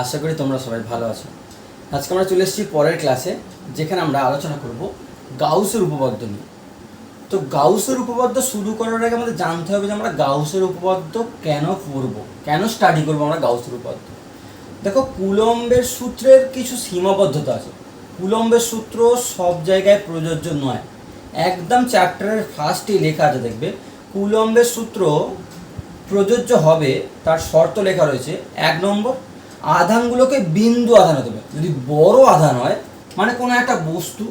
আশা করি তোমরা সবাই ভালো আছো। আজকে আমরা চলে এসেছি পরের ক্লাসে, যেখানে আমরা আলোচনা করব গাউসের উপপাদ্য নিয়ে। তো গাউসের উপপাদ্য শুরু করার আগে আমাদের জানতে হবে যে আমরা গাউসের উপপাদ্য কেন পড়ব, কেন স্টাডি করবো আমরা গাউসের উপপাদ্য। দেখো, কুলম্বের সূত্রের কিছু সীমাবদ্ধতা আছে। কুলম্বের সূত্র সব জায়গায় প্রযোজ্য নয়। একদম চ্যাপ্টারের ফার্স্টেই লেখা আছে, দেখবে কুলম্বের সূত্র প্রযোজ্য হবে, তার শর্ত লেখা রয়েছে। 1 নম্বর, আধানগুলোকে বিন্দু আধান হতে হবে। যদি বড় আধান হয়, মানে কোনো একটা বস্তু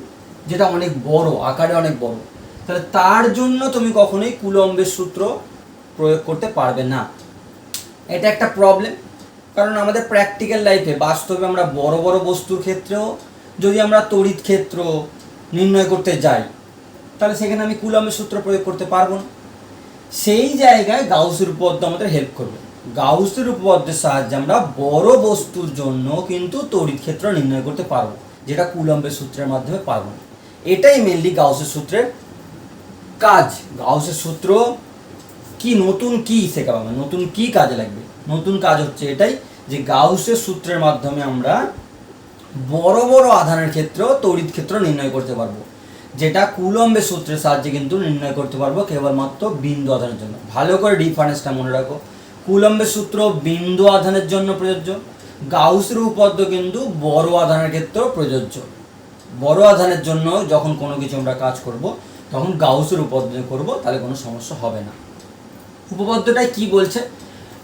যেটা অনেক বড়, আকারে অনেক বড়, তাহলে তার জন্য তুমি কখনোই কুলম্বের সূত্র প্রয়োগ করতে পারবে না। এটা একটা প্রবলেম, কারণ আমাদের প্র্যাকটিক্যাল লাইফে, বাস্তবে আমরা বড় বড় বস্তুর ক্ষেত্রেও যদি আমরা তড়িৎ ক্ষেত্র নির্ণয় করতে যাই, তাহলে সেখানে আমি কুলম্বের সূত্র প্রয়োগ করতে পারবো না। সেই জায়গায় গাউসের উপপাদ্য আমাদের হেল্প করবে। গাউসের উপপাদ্যের সাহায্যে আমরা বড় বস্তুর জন্য কিন্তু তড়িৎ ক্ষেত্র নির্ণয় করতে পারবো, যেটা কুলম্বের সূত্রের মাধ্যমে পারবো না। এটাই মেনলি গাউসের সূত্রের কাজ। গাউসের সূত্র কি, নতুন কি শেখাবো, নতুন কি কাজে লাগবে? নতুন কাজ হচ্ছে এটাই যে গাউসের সূত্রের মাধ্যমে আমরা বড় বড় আধানের ক্ষেত্রেও তড়িৎ ক্ষেত্র নির্ণয় করতে পারবো, যেটা কুলম্বের সূত্রের সাহায্যে কিন্তু নির্ণয় করতে পারবো কেবলমাত্র বিন্দু আধানের জন্য। ভালো করে ডিফারেন্সটা মনে রাখো। কুলম্বের সূত্র বিন্দু আধানের জন্য প্রযোজ্য, গাউসের উপপাদ্য কিন্তু বড় আধানের ক্ষেত্রেও প্রযোজ্য। বড় আধানের জন্য যখন কোনো কিছু আমরা কাজ করব, তখন গাউসের উপপাদ্য করব, তাহলে কোনো সমস্যা হবে না। উপপাদ্যটাই কি বলছে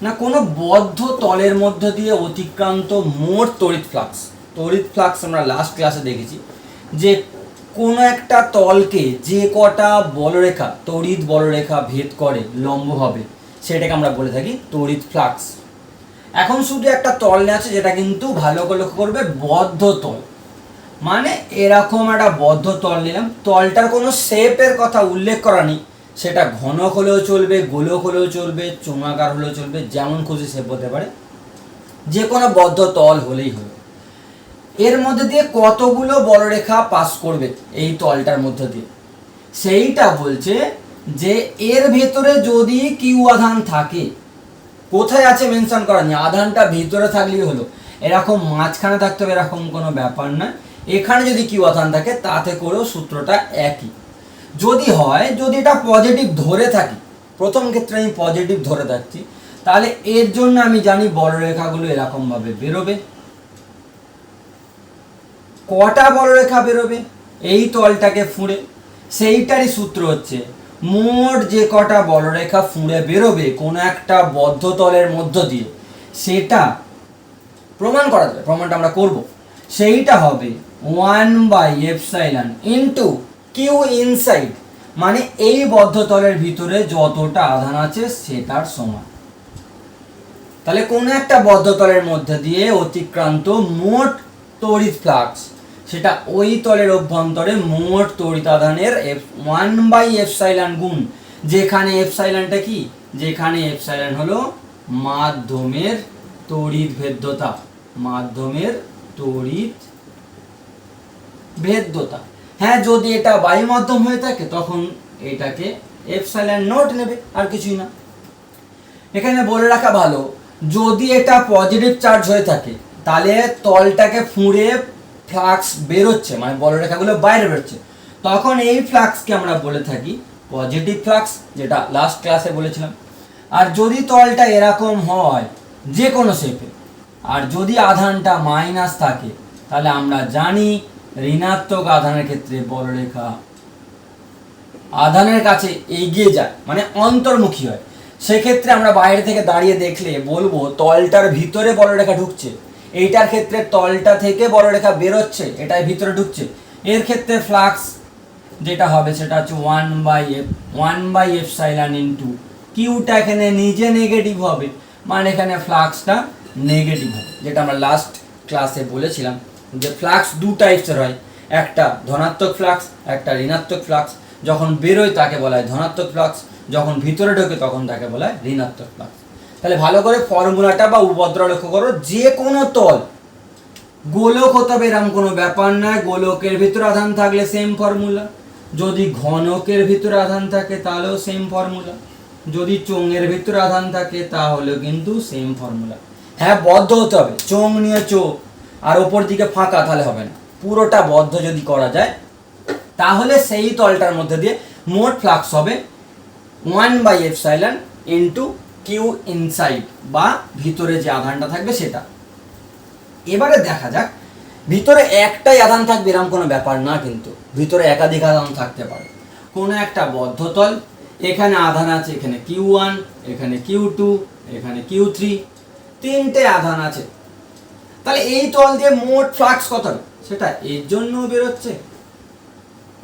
না, কোনো বদ্ধ তলের মধ্য দিয়ে অতিক্রান্ত মোট তড়িৎ ফ্লাক্স। তড়িৎ ফ্লাক্স আমরা লাস্ট ক্লাসে দেখেছি যে কোনো একটা তলকে যে কটা বলরেখা, তড়িৎ বলরেখা ভেদ করে লম্বভাবে, সেটাকে আমরা বলে থাকি তড়িৎ ফ্লাক্স। এখন শুধু একটা তল নিয়ে আছে, যেটা কিন্তু ভালো করে লক্ষ্য করবে বদ্ধ তল। মানে এরকম একটা বদ্ধ তল নিলাম, তলটার কোনো শেপের কথা উল্লেখ করা নেই। সেটা ঘনক হলেও চলবে, গোলক হলেও চলবে, চোঙাকার হলেও চলবে, যেমন খুশি শেপ হতে পারে, যে কোনো বদ্ধ তল হলেই হলো। এর মধ্যে দিয়ে কতগুলো বলরেখা পাস করবে এই তলটার মধ্যে দিয়ে, সেইটা বলছে যে এর ভেতরে যদি কিউ আধান থাকে, কোথায় আছে মেনশন করা নেই, আধানটা ভিতরে থাকলেই হলো। এরকম মাঝখানে থাকতে হবে এরকম কোনো ব্যাপার না। এখানে যদি কিউ আধান থাকে, তাতে করেও সূত্রটা একই। যদি হয়, যদি এটা পজিটিভ ধরে থাকি, প্রথম ক্ষেত্রে আমি পজিটিভ ধরে থাকছি, তাহলে এর জন্য আমি জানি বলরেখাগুলো এরকমভাবে বেরোবে। কটা বলরেখা বেরোবে এই তলটাকে ফুঁড়ে, সেইটারই সূত্র হচ্ছে মোট যে কটা বলরেখা ফুঁড়ে বেরোবে কোনো একটা বদ্ধ তলের মধ্য দিয়ে, সেটা প্রমাণ করা যাবে। প্রমাণটা আমরা করব, সেইটা হবে 1/ε ইন্টু কিউ ইনসাইড, মানে এই বদ্ধ তলের ভিতরে যতটা আধান আছে সেটার সমান। তাহলে কোনো একটা বদ্ধ তলের মধ্যে দিয়ে অতিক্রান্ত মোট তড়িৎ ফ্লাক্স, সেটা ওই তলের অভ্যন্তরে মোট তড়িৎ আধানের 1/ε গুণ, যেখানে এপসাইলনটা কি, যেখানে এপসাইলন হলো মাধ্যমের তড়িৎ ভেদ্যতা, মাধ্যমের তড়িৎ ভেদ্যতা। হ্যাঁ, যদি এটা বায়ু মাধ্যম হয়ে থাকে তখন এটাকে এপসাইলন নট নেবে, আর কিছুই না। এখানে বলে রাখা ভালো, যদি এটা পজিটিভ চার্জ হয়ে থাকে, তাহলে তলটাকে ফুঁড়ে ফ্লাক্স বেরোচ্ছে, মানে বলরেখাগুলো বাইরে বেরোচ্ছে, তখন এই ফ্লাক্সকে আমরা বলে থাকি পজিটিভ ফ্লাক্স, যেটা লাস্ট ক্লাসে বলেছিলাম। আর যদি তলটা এরকম হয় যে কোনো শেপে, আর যদি আধানটা মাইনাস থাকে, তাহলে আমরা জানি ঋণাত্মক আধানের ক্ষেত্রে বলরেখা আধানের কাছে এগিয়ে যায়, মানে অন্তর্মুখী হয়। সেক্ষেত্রে আমরা বাইরে থেকে দাঁড়িয়ে দেখলে বলবো তলটার ভিতরে বলরেখা ঢুকছে, এইটার ক্ষেত্রে তলটা থেকে বলরেখা বেরোচ্ছে, এটাই ভিতরে ঢুকছে। এর ক্ষেত্রে ফ্লাক্স যেটা হবে সেটা হচ্ছে 1/ε ইন্টু কিউটা এখানে নিজে নেগেটিভ হবে, মানে এখানে ফ্লাক্সটা নেগেটিভ হবে। যেটা আমরা লাস্ট ক্লাসে বলেছিলাম যে ফ্লাক্স দু টাইপসের হয়, একটা ধনাত্মক ফ্লাক্স, একটা ঋণাত্মক ফ্লাক্স। যখন বেরোয় তাকে বলা হয় ধনাত্মক ফ্লাক্স, যখন ভিতরে ঢোকে তখন তাকে বলা হয় ঋণাত্মক ফ্লাক্স। তাহলে ভালো করে ফর্মুলাটা বা উপপাদ্য লক্ষ্য করো। যে কোনো তল, গোলক হতে হবে এরকম কোনো ব্যাপার নয়, গোলকের ভিতরে আধান থাকলে সেম ফর্মুলা, যদি ঘনকের ভিতরে আধান থাকে তাহলেও সেম ফর্মুলা, যদি চোঙের ভিতরে আধান থাকে তাহলেও কিন্তু সেম ফর্মুলা। হ্যাঁ বদ্ধ হতে হবে, চোঙ নিয়ে চোখ আর ওপর দিকে ফাঁকা, তাহলে হবে না। পুরোটা বদ্ধ যদি করা যায় তাহলে সেই তলটার মধ্যে দিয়ে মোট ফ্লাক্স হবে 1/ε ইন্টু কিউ ইনসাইড, বা ভিতরে যে আধানটা থাকবে সেটা। এবারে দেখা যাক, ভিতরে একটাই আধান থাকবে এরকম কোনো ব্যাপার না, কিন্তু ভিতরে একাধিক আধান থাকতে পারে। কোনো একটা বদ্ধতল, এখানে আধান আছে, এখানে Q1, এখানে Q2, এখানে Q3, তিনটে আধান আছে। তাহলে এই তল দিয়ে মোট ফ্লাক্স কত হবে সেটা এর জন্য বেরোচ্ছে,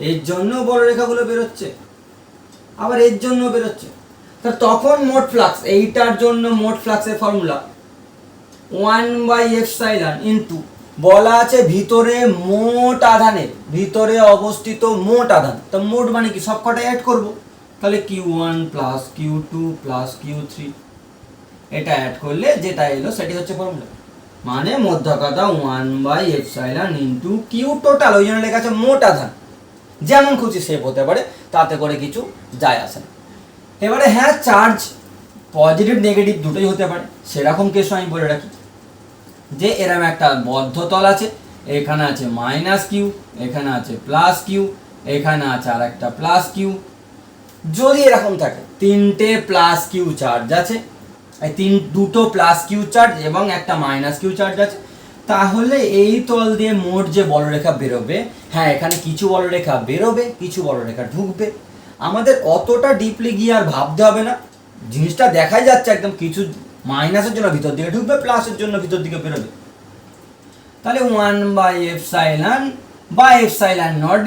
এর জন্য বড় রেখাগুলো বেরোচ্ছে, আবার এর জন্য বেরোচ্ছে। তা তখন মোট ফ্লাক্স, এইটার জন্য মোট ফ্লাক্সের ফর্মুলা 1/ε ইন্টু, বলা আছে ভিতরে মোট আধানের, ভিতরে অবস্থিত মোট আধান, তা মোট মানে কি সবকটা অ্যাড করব, তাহলে Q1 plus Q2 plus Q3, এটা অ্যাড করলে যেটা এলো সেটি হচ্ছে ফর্মুলা। মানে মধ্য কথা 1/ε ইন্টু কিউ টোটাল, ওই জন্য লেখা আছে মোট আধান, যেমন খুশি শেপ হতে পারে, তাতে করে কিছু যায় আসে না। এবারে হ্যাঁ, চার্জ পজিটিভ নেগেটিভ দুটোই হতে পারে, সেরকম কেসও আমি বলে রাখি যে এরকম একটা বদ্ধ তল আছে, এখানে আছে মাইনাস কিউ, এখানে আছে প্লাস কিউ, এখানে আছে আর একটা প্লাস কিউ। যদি এরকম থাকে তিনটে প্লাস কিউ চার্জ আছে, দুটো প্লাস কিউ চার্জ এবং একটা মাইনাস কিউ চার্জ আছে, তাহলে এই তল দিয়ে মোট যে বলরেখা বেরোবে, হ্যাঁ এখানে কিছু বলরেখা বেরোবে, কিছু বলরেখা ঢুকবে। আমাদের অতটা ডিপলি গিয়ে আর ভাবতে হবে না, জিনিসটা দেখাই যাচ্ছে একদম, কিছু মাইনাসের জন্য ভিতর দিকে ঢুকবে, প্লাসের জন্য ভিতর দিকে বেরোবে। তাহলে 1/ε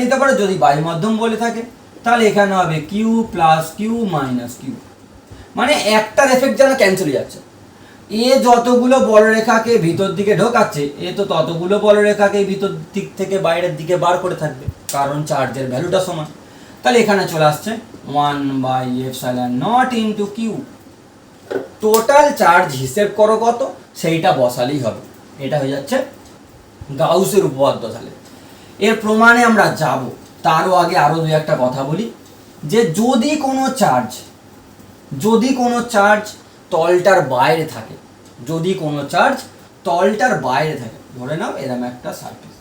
নিতে পারো যদি বায়ু মাধ্যম বলে থাকে, তাহলে এখানে হবে q plus Q minus q, মানে একটার এফেক্ট যেন ক্যান্সেল হয়ে যাচ্ছে। এ যতগুলো বলরেখাকে ভিতর দিকে ঢোকাচ্ছে, এ তো ততগুলো বলরেখাকে ভিতর দিক থেকে বাইরের দিকে বার করে থাকবে, কারণ চার্জের ভ্যালুটা সমান। তাহলে এখানে চলে আসছে 1/ε ইন্টু কিউ। টোটাল চার্জ হিসেব করো কত, সেইটা বসালেই হবে। এটা হয়ে যাচ্ছে গাউসের উপপাদ্য। তাহলে এর প্রমাণে আমরা যাব, তারও আগে আরও দু একটা কথা বলি, যে যদি কোনো চার্জ তলটার বাইরে থাকে, যদি কোনো চার্জ তলটার বাইরে থাকে, ধরে নাও এরকম একটা সারফেস,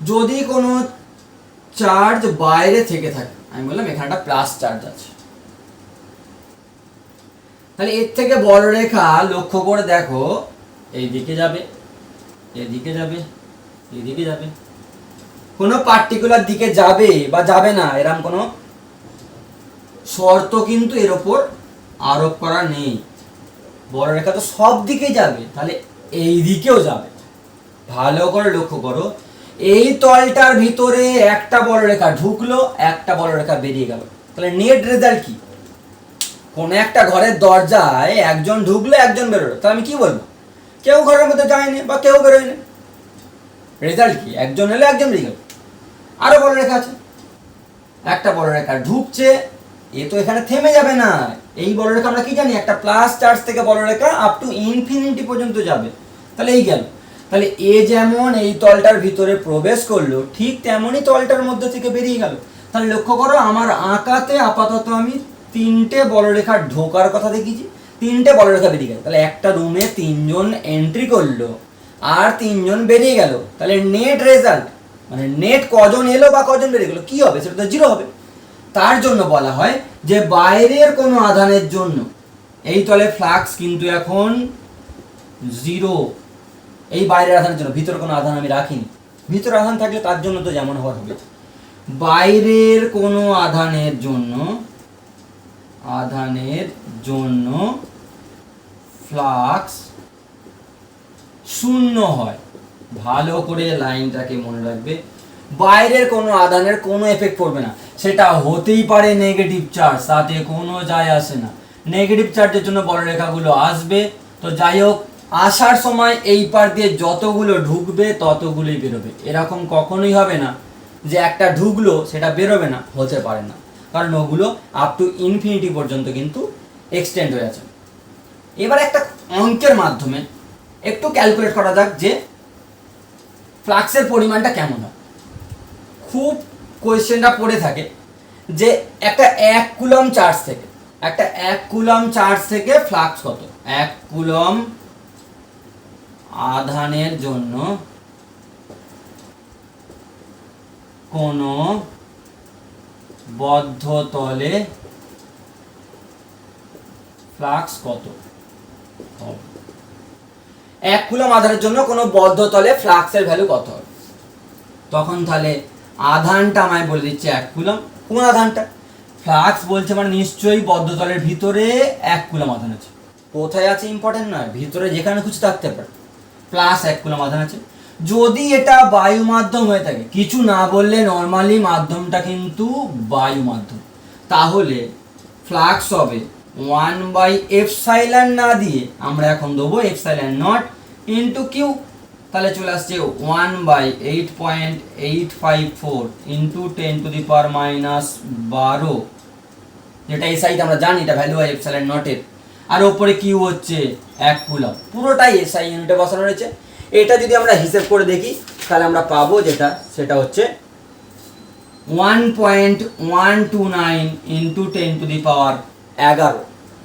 যদি কোনো চার্জ বাইরে থেকে থাকে, আমি বললাম এখানে একটা প্লাস চার্জ আছে, তাহলে এর থেকে বলরেখা লক্ষ্য করে দেখো, এইদিকে যাবে, এদিকে যাবে, এদিকে যাবে, কোনো পার্টিকুলার দিকে যাবে বা যাবে না এরকম কোনো শর্ত কিন্তু এর ওপর আরোপ করা নেই। বলরেখা তো সব দিকে যাবে, তাহলে এই দিকেও যাবে। ভালো করে লক্ষ্য করো, এই তলটার ভিতরে একটা বলরেখা ঢুকলো, একটা বলরেখা বেরিয়ে গেল, তাহলে নেট রেজাল্ট কি? কোন একটা ঘরের দরজায় একজন ঢুকলো, একজন বেরোলো, তাহলে আমি কি বলবো? কেউ ঘরের মধ্যে যায়নি বা কেউ বেরোয়নি। রেজাল্ট কি? একজন এলো, একজন বেরিয়ে গেল। আরো বলরেখা আছে, একটা বলরেখা ঢুকছে, এ তো এখানে থেমে যাবে না। এই বলরেখা আমরা কি জানি, একটা প্লাস চার্জ থেকে বলরেখা আপ টু ইনফিনিটি পর্যন্ত যাবে, তাহলে এই গেল। তাহলে এ যেমন এই তলটার ভিতরে প্রবেশ করলো, ঠিক তেমনই তলটার মধ্যে থেকে বেরিয়ে গেল। তাহলে লক্ষ্য করো, আমার আঁকাতে আপাতত আমি তিনটে বলরেখা ঢোকার কথা দেখিয়েছি, তিনটে বলরেখা বেরিয়ে গেল। তাহলে একটা রুমে তিনজন এন্ট্রি করলো আর তিনজন বেরিয়ে গেল, তাহলে নেট রেজাল্ট মানে নেট কজন এলো বা কজন বেরিয়ে গেলো কি হবে? সেটা তো জিরো হবে। তার জন্য বলা হয় যে বাইরের কোনো আধানের জন্য এই তলে ফ্লাক্স কিন্তু এখন জিরো। এই বাইরের আধানের জন্য, ভিতরে কোনো আধান আমি রাখিনি, ভিতরে আধান থাকলে তার জন্য তো যেমন হওয়ার হবে। বাইরের কোনো আধানের জন্য ফ্লাক্স শূন্য হয়। ভালো করে লাইনটাকে মনে রাখবে, বাইরের কোনো আধানের কোনো এফেক্ট পড়বে না। সেটা হতেই পারে নেগেটিভ চার্জ, তাতে কোনো যায় আসে না। নেগেটিভ চার্জের জন্য বলরেখাগুলো আসবে, তো যাই হোক, আসার সময় এই পার দিয়ে যতগুলো ঢুকবে ততগুলোই বেরোবে। এরকম কখনোই হবে না যে একটা ঢুকলো সেটা বেরোবে না, হতে পারে না, কারণ ওগুলো আপ টু ইনফিনিটি পর্যন্ত কিন্তু এক্সটেন্ড হয়ে আছে। এবার একটা অঙ্কের মাধ্যমে একটু ক্যালকুলেট করা যাক যে ফ্লাক্সের পরিমাণটা কেমন হয়। খুব কোয়েশ্চেনটা পড়ে থাকে যে একটা 1 কুলম চার্জ থেকে, একটা 1 কুলম চার্জ থেকে ফ্লাক্স কত? 1 কুলম আধানের জন্য কোন বদ্ধ তলে ফ্লাক্স কত হবে? 1 কুলম আধানের জন্য কোন বদ্ধ তলে ফ্লাক্সের ভ্যালু কত হবে? তখন তাহলে আধানটা আমায় বলে দিচ্ছে 1 কুলম। কোন আধানটা? ফ্লাক্স বলছে মানে নিশ্চয়ই বদ্ধ তলের ভিতরে 1 কুলম আধান আছে। কোথায় আছে ইম্পর্টেন্ট নয়, ভিতরে যেখানে খুশি থাকতে পারে, প্লাস 1 কুলম আধান আছে। যদি এটা বায়ু মাধ্যম হয়ে থাকে, কিছু না বললে নর্মালি মাধ্যমটা কিন্তু বায়ু মাধ্যম, তাহলে ফ্লাক্স হবে 1/ε না দিয়ে আমরা এখন দেবো ε0 ইন্টু কিউ। তাহলে চলে আসছে 1/8.854 ইন্টু 10⁻⁻12, যেটা এই সাইড আমরা জানি এটা ভ্যালু হয় ε0 এর, আর ওপরে কিউ হচ্ছে 1 কুলম, পুরোটাই এসআই ইউনিটে বসানো রয়েছে। এটা যদি আমরা হিসেব করে দেখি তাহলে আমরা পাবো যেটা, সেটা হচ্ছে 1.129 ইন্টু 10⁻11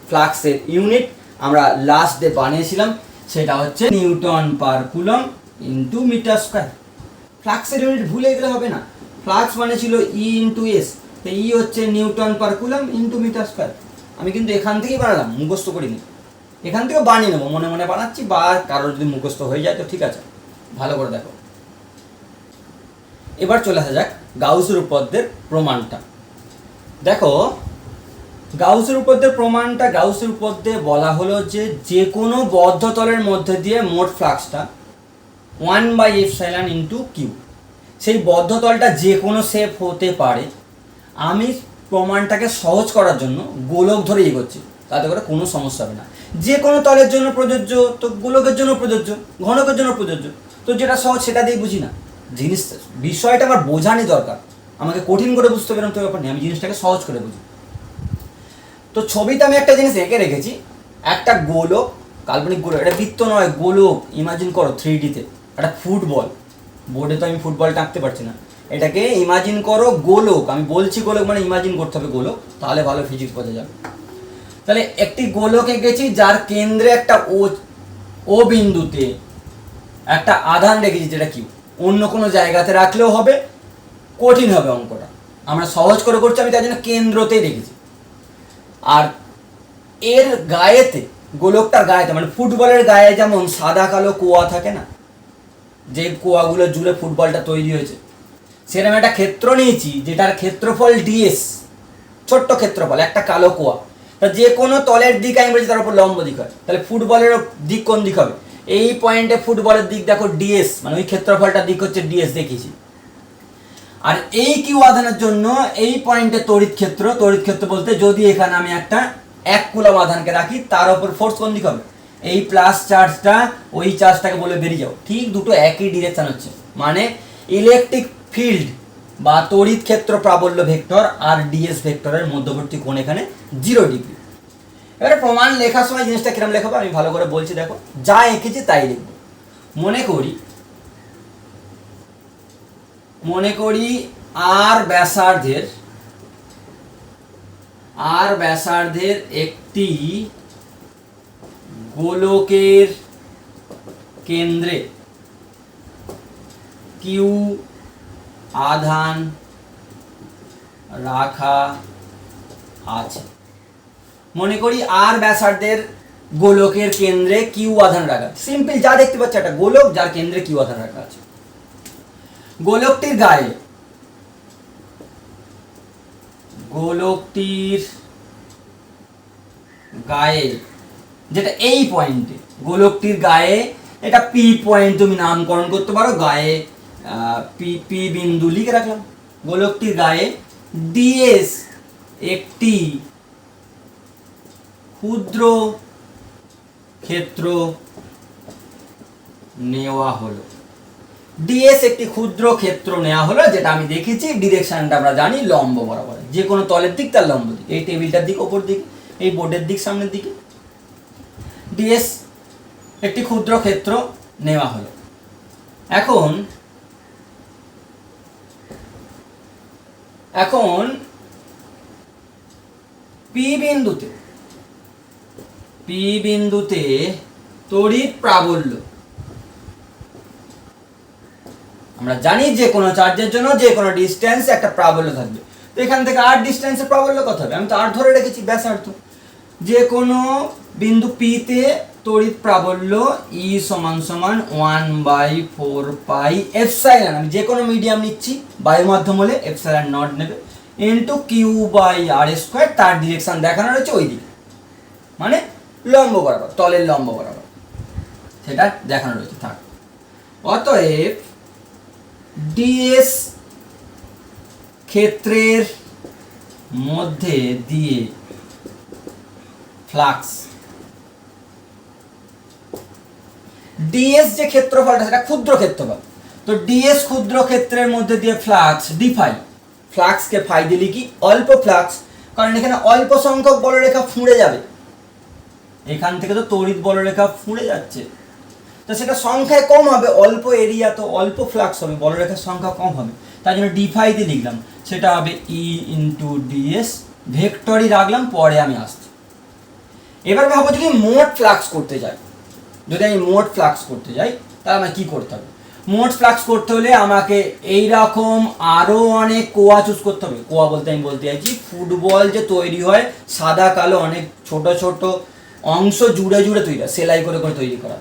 ফ্লাক্সের ইউনিট আমরা লাস্ট ডে বানিয়েছিলাম, সেটা হচ্ছে newton per coulomb into metre square. ফ্লাক্সের ইউনিট ভুলে গেলে হবে না, ফ্লাক্স মানে ছিল ই ইন্টু এস, তো ই হচ্ছে newton per coulomb into metre square. আমি কিন্তু এখান থেকেই বানালাম, মুখস্থ করিনি, এখান থেকে বানিয়ে নেবো, মনে মনে বানাচ্ছি, বা কারোর যদি মুখস্থ হয়ে যায় তো ঠিক আছে, ভালো করে দেখো। এবার চলে আসা যাক গাউসের উপপাদ্যের প্রমাণটা। দেখো গাউসের উপপাদ্যের প্রমাণটা, গাউসের উপপাদ্যে বলা হলো যে কোনো বদ্ধ তলের মধ্যে দিয়ে মোট ফ্লাক্সটা 1/ε ইন্টু কিউ। সেই বদ্ধ তলটা যে কোনো শেপ হতে পারে। আমি প্রমাণটাকে সহজ করার জন্য গোলক ধরে এগোচ্ছি, তাতে করে কোনো সমস্যা হবে না। যে কোনো তলের জন্য প্রযোজ্য, তো গোলকের জন্য প্রযোজ্য, ঘনকের জন্য প্রযোজ্য, তো যেটা সহজ সেটা দিয়ে বুঝি না। জিনিসটা, বিষয়টা আমার বোঝানি দরকার, আমাকে কঠিন করে বুঝতে পেলাম তো ব্যাপার নেই, আমি জিনিসটাকে সহজ করে বুঝি। তো ছবিতে আমি একটা জিনিস এঁকে রেখেছি, একটা গোলক, কাল্পনিক গোলক, এটা বৃত্ত নয়, গোলক। ইমাজিন করো 3D-তে একটা ফুটবল, বোর্ডে তো আমি ফুটবল টাঁকতে পারছি না, এটাকে ইমাজিন করো গোলক। আমি বলছি গোলক মানে ইমাজিন করতে হবে গোলক, তাহলে ভালো ফিজিক্স বোঝা যাবে। তাহলে একটি গোলক এঁকেছি যার কেন্দ্রে একটা ও বিন্দুতে একটা আধান রেখেছি যেটা কি অন্য কোনো জায়গাতে রাখলেও হবে, কঠিন হবে অঙ্কটা, আমরা সহজ করে করছি, আমি তার জন্য কেন্দ্রতেই রেখেছি। আর এর গায়েতে, গোলকটার গায়েতে মানে ফুটবলের গায়ে যেমন সাদা কালো কোয়া থাকে না, যে কোয়াগুলো জুড়ে ফুটবলটা তৈরি হয়েছে, সেরকম একটা ক্ষেত্র নিয়েছি যেটার ক্ষেত্রফল ডিএস, ছোট্ট ক্ষেত্রফল, একটা কালো কোয়া। তা যে কোনো তলের দিক আমি বলছি তার উপর লম্ব দিক হয়, তাহলে ফুটবলের দিক কোন দিক হবে? এই পয়েন্টে ফুটবলের দিক দেখো ডিএস, মানে ওই ক্ষেত্রফলটার দিক হচ্ছে ডিএস দেখিয়েছি। আর এই কিউ আধানের জন্য এই পয়েন্টে তড়িৎ ক্ষেত্র বলতে যদি এখানে আমি একটা 1 কুলম আধানকে রাখি, তার উপর ফোর্স কোন দিক হবে? এই প্লাস চার্জটা ওই চার্জটাকে বলে বেরিয়ে যাও, ঠিক দুটো একই ডিরেকশন হচ্ছে, মানে ইলেকট্রিক ফিল্ড বা তড়িৎ ক্ষেত্র প্রাবল্য ভেক্টর আর ডিএস ভেক্টরের মধ্যবর্তী কোণ এখানে 0 ডিগ্রি। এবারে প্রমাণ লেখার সময় জিনিসটা কিরম লেখাবো আমি ভালো করে বলছি, দেখো যা এঁকেছি তাই লিখবো। মনে করি আর ব্যাসার্ধের একটি গোলকের কেন্দ্রে কিউ আধান রাখা আছে। মনে করি আর ব্যাসার্ধের গোলকের কেন্দ্রে কিউ আধান রাখা, সিম্পল যা দেখতে পাচ্ছ একটা গোলক যার কেন্দ্রে কিউ আধান রাখা আছে। গোলকটির গায়ে যেটা এই পয়েন্টে, গোলকটির গায়ে এটা পি পয়েন্ট তুমি নামকরণ করতে পারো, গায়ে পি বিন্দু লিখে রাখলাম। গোলকটির গায়ে ডিএস একটি ক্ষুদ্র ক্ষেত্র নেওয়া হলো, ডিএস একটি ক্ষুদ্র ক্ষেত্র নেওয়া হলো, যেটা আমি দেখেছি ডিরেকশনটা আমরা জানি লম্ব বরাবর, যে কোনো তলের দিক তার লম্ব দিক, এই টেবিলটার দিক ওপর দিক, এই বোর্ডের দিক সামনের দিকে। ডিএস একটি ক্ষুদ্র ক্ষেত্র নেওয়া হলো। এখন পি বিন্দুতে তড়িৎ প্রাবল্য, আমরা জানি যে কোনো চার্জের জন্য যে কোনো ডিস্টেন্স একটা প্রাবল্য থাকবে। তো এখান থেকে আর ডিস্টেন্সের প্রাবল্য কত হবে? আমি তো আর ধরে রেখেছি ব্যাসার্ধ। যে কোনো বিন্দু পি তে তড়িৎ প্রাবল্য ই সমান সমান 1/4 পাই এপসাইলন, আমি যে কোনো মিডিয়াম নিচ্ছি, বায়ু মাধ্যম হলে এপসাইলন নট নেবে, into q by r square, তার ডিরেকশন দেখানো রয়েছে ওই দিকে, মানে লম্ব বরাবর, তলের লম্ব বরাবর, সেটা দেখানো রয়েছে। থাক, অতএব ডিএস ক্ষেত্রের মধ্যে দিয়ে ফ্লাক্স, ডিএস যে ক্ষেত্রফলটা সেটা ক্ষুদ্র ক্ষেত্রফল, তো ডিএস ক্ষুদ্র ক্ষেত্রের মধ্যে দিয়ে ফ্লাক্স ডি ফাই, ফ্লাক্সকে ফাই দিলে কি অল্প ফ্লাক্স, কারণ এখানে অল্প সংখ্যক বলরেখা ফুঁড়ে যাবে, এখান থেকে তো তড়িৎ বলরেখা ফুঁড়ে যাচ্ছে, তো সেটা সংখ্যায় কম হবে, অল্প এরিয়া তো অল্প ফ্লাক্স হবে, বলরেখার সংখ্যা কম হবে, তাই জন্য ডি ফাই দিয়ে লিখলাম, সেটা হবে ই ইন্টু ডিএস, ভেক্টরই রাখলাম, পরে আমি আসছি। এবার ভাবো যদি মোট ফ্লাক্স করতে যাই, যদি আমি মোট ফ্লাক্স করতে যাই তাহলে আমাকে কী করতে হবে? মোট ফ্লাক্স করতে হলে আমাকে এইরকম আরও অনেক কোয়া চুজ করতে হবে। কোয়া বলতে আমি বলতে চাইছি ফুটবল যে তৈরি হয় সাদা কালো অনেক ছোট ছোট অংশ জুড়ে জুড়ে তৈরি হয়, সেলাই করে করে তৈরি করা,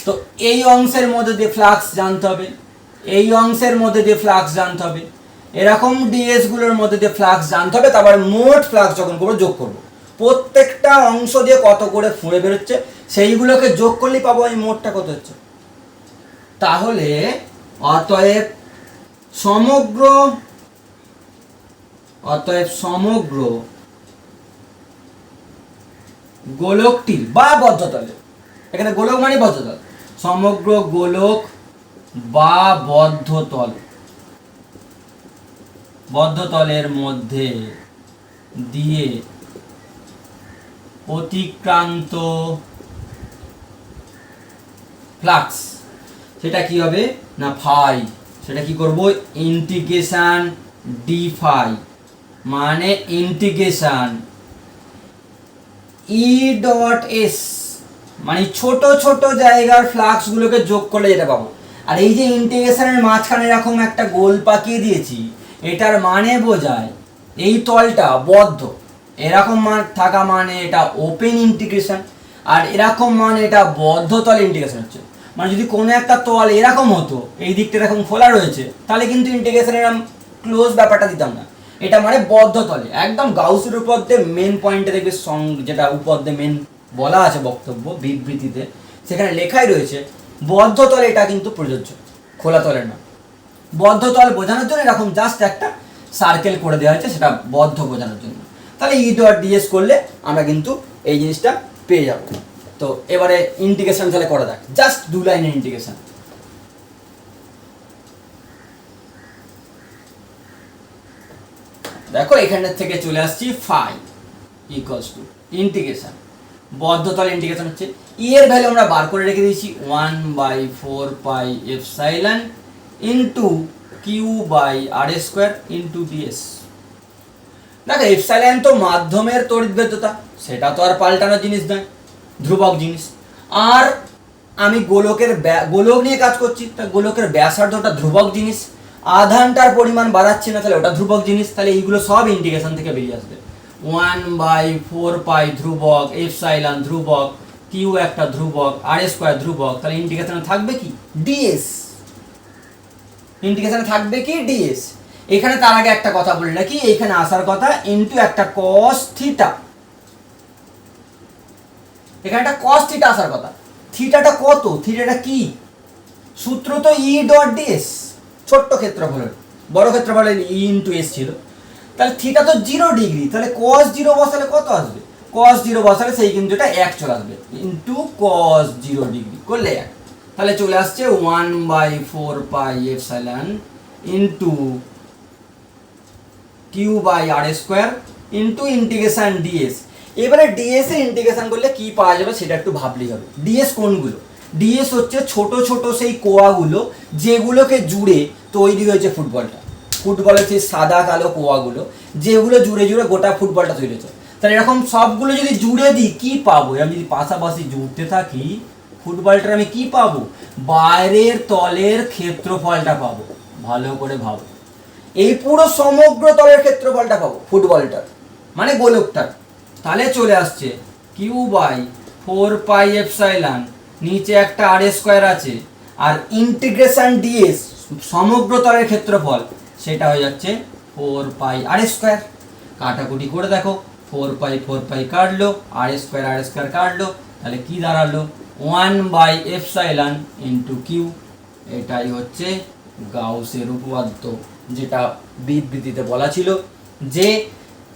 তো এই অংশের মধ্যে দিয়ে ফ্লাক্স জানতে হবে, এই অংশের মধ্যে দিয়ে ফ্লাক্স জানতে হবে, এরকম ডিএসগুলোর মধ্যে দিয়ে ফ্লাক্স জানতে হবে, তারপর মোট ফ্লাক্স যখন করবো যোগ করবো, প্রত্যেকটা অংশ দিয়ে কত করে ফুঁড়ে বেরোচ্ছে সেইগুলোকে যোগ করলেই পাবো এই মোটটা কত হচ্ছে। তাহলে অতএব সমগ্র গোলকটির বা বদ্ধতলে, এখানে গোলক মানে বদ্ধতল, সমগ্র গোলক বা বদ্ধতলের মধ্যে দিয়ে অতিক্রান্ত ফ্লাক্স, সেটা কি হবে না ফাই, সেটা কি করব ইন্টিগ্রেশন ডি ফাই, মানে ইন্টিগ্রেশন ই ডট এস, মানে ছোট ছোট জায়গার ফ্লাক্সগুলোকে যোগ করলে যেটা পাবো। আর এই যে ইন্টিগ্রেশনের মাঝখানে এরকম একটা গোল পাকিয়ে দিয়েছি, এটার মানে বোঝায় এই তলটা বদ্ধ, এরকম মান থাকা মানে এটা ওপেন ইন্টিগ্রেশন, আর এরকম মানে এটা বদ্ধ তলে ইন্টিগ্রেশন হচ্ছে। মানে যদি কোনো একটা তল এরকম হতো, এই দিকটা এরকম খোলা রয়েছে, তাহলে কিন্তু ইন্টিগ্রেশনের এরকম ক্লোজ ব্যাপারটা দিতাম না, এটা মানে বদ্ধ তলে একদম গাউসের উপপাদ্যে মেন পয়েন্টে দেখবে যেটা উপপাদ্যে মেন বলা আছে বক্তব্য বিবৃতিতে, সেখানে লেখাই রয়েছে বদ্ধ তলে এটা কিন্তু প্রযোজ্য, খোলা তলের না। বদ্ধ তল বোঝানোর জন্য এরকম জাস্ট একটা সার্কেল করে দেওয়া হয়েছে, সেটা বদ্ধ বোঝানোর জন্য। তাহলে ই ডট ডিএস করলে আমরা কিন্তু এই জিনিসটা পেয়ে যাব। তো এবারে ইন্টিগ্রেশন তাহলে করা যাক, জাস্ট 2 লাইনের ইন্টিগ্রেশন। দেখো এখানের থেকে চলে আসছি ফাই ইকুয়ালস টু ইন্টিগ্রেশন, বদ্ধতল ইন্টিগ্রেশন হচ্ছে ই এর ভ্যালু আমরা বার করে রেখে দিয়েছি 1/4 pi epsilon into q by r square into ds. দেখো এপসাইলন তো মাধ্যমের তড়িৎভেদ্যতা, সেটা তো আর পাল্টানোর জিনিস নয়, ধ্রুবক জিনিস। আর আমি গোলক নিয়ে কাজ করছি, তা গোলকের ব্যাসার্ধটা ধ্রুবক জিনিস, আধানটার পরিমাণ বাড়াচ্ছি না, তাহলে ওটা ধ্রুবক জিনিস, তাহলে এইগুলো সব ইন্টিগ্রেশন থেকে বেরিয়ে আসবে। 1/4 পাই ধ্রুবক, এপসাইলন ধ্রুবক, কিউ একটা ধ্রুবক, আর স্কোয়ার ধ্রুবক, তাহলে ইন্টিগ্রেশনে থাকবে কি ডিএস, ইন্টিগ্রেশনে থাকবে কি ডিএস। এখানে তার আগে একটা কথা বলি নাকি, এখানে আসার কথা ইন্টু একটা কস থিটা, এখানে একটা কস থিটা আসার কথা। থিটাটা কত, থিটাটা কি সূত্র তো ই ডট ডিএস, ছোট্ট ক্ষেত্রফলের, বড় ক্ষেত্রফলের ই ইন্টু এস ছিল, তাহলে থিটা তো 0 ডিগ্রি, তাহলে কস 0 বসালে কত আসবে, কস 0 বসালে সেই কিন্তু এটা 1 চলে আসবে, ইন্টু কস 0 ডিগ্রি করলে 1, তাহলে চলে আসছে 1/4 pi epsilon into q by r square into integration ds. এবারে ডিএস এর ইন্টিগ্রেশন করলে কি পাওয়া যাবে সেটা একটু ভাবলেই হবে। ডিএস কোনগুলো, ডিএস হচ্ছে ছোট ছোট সেই কোয়াগুলো যেগুলোকে জুড়ে তৈরি হয়েছে ফুটবলটা, ফুটবলের সেই সাদা কালো কোয়াগুলো যেগুলো জুড়ে জুড়ে গোটা ফুটবলটা তৈরি হয়েছে, তাহলে এরকম সবগুলো যদি জুড়ে দিই কি পাবো, আমি যদি পাশাপাশি জুড়তে থাকি ফুটবলটার আমি কি পাবো, বাইরের তলের ক্ষেত্রফলটা পাবো। ভালো করে ভাবো, এই পুরো সমগ্র তলের ক্ষেত্রফলটা পাবো ফুটবলটার মানে গোলকটার। তাহলে চলে আসছে কিউ বাই 4πε, নিচে একটা আর স্কোয়ার আছে, আর ইন্টিগ্রেশন ডিএস সমগ্র তলের ক্ষেত্রফল সেটা হয়ে যাচ্ছে 4πr²। কাটাকুটি করে দেখো, 4π কাটলো, আর স্কোয়ার কাটলো, তাহলে কি দাঁড়ালো 1/ε ইন্টু কিউ। এটাই হচ্ছে গাউসের উপপাদ্য, যেটা বিবৃতিতে বলা ছিল যে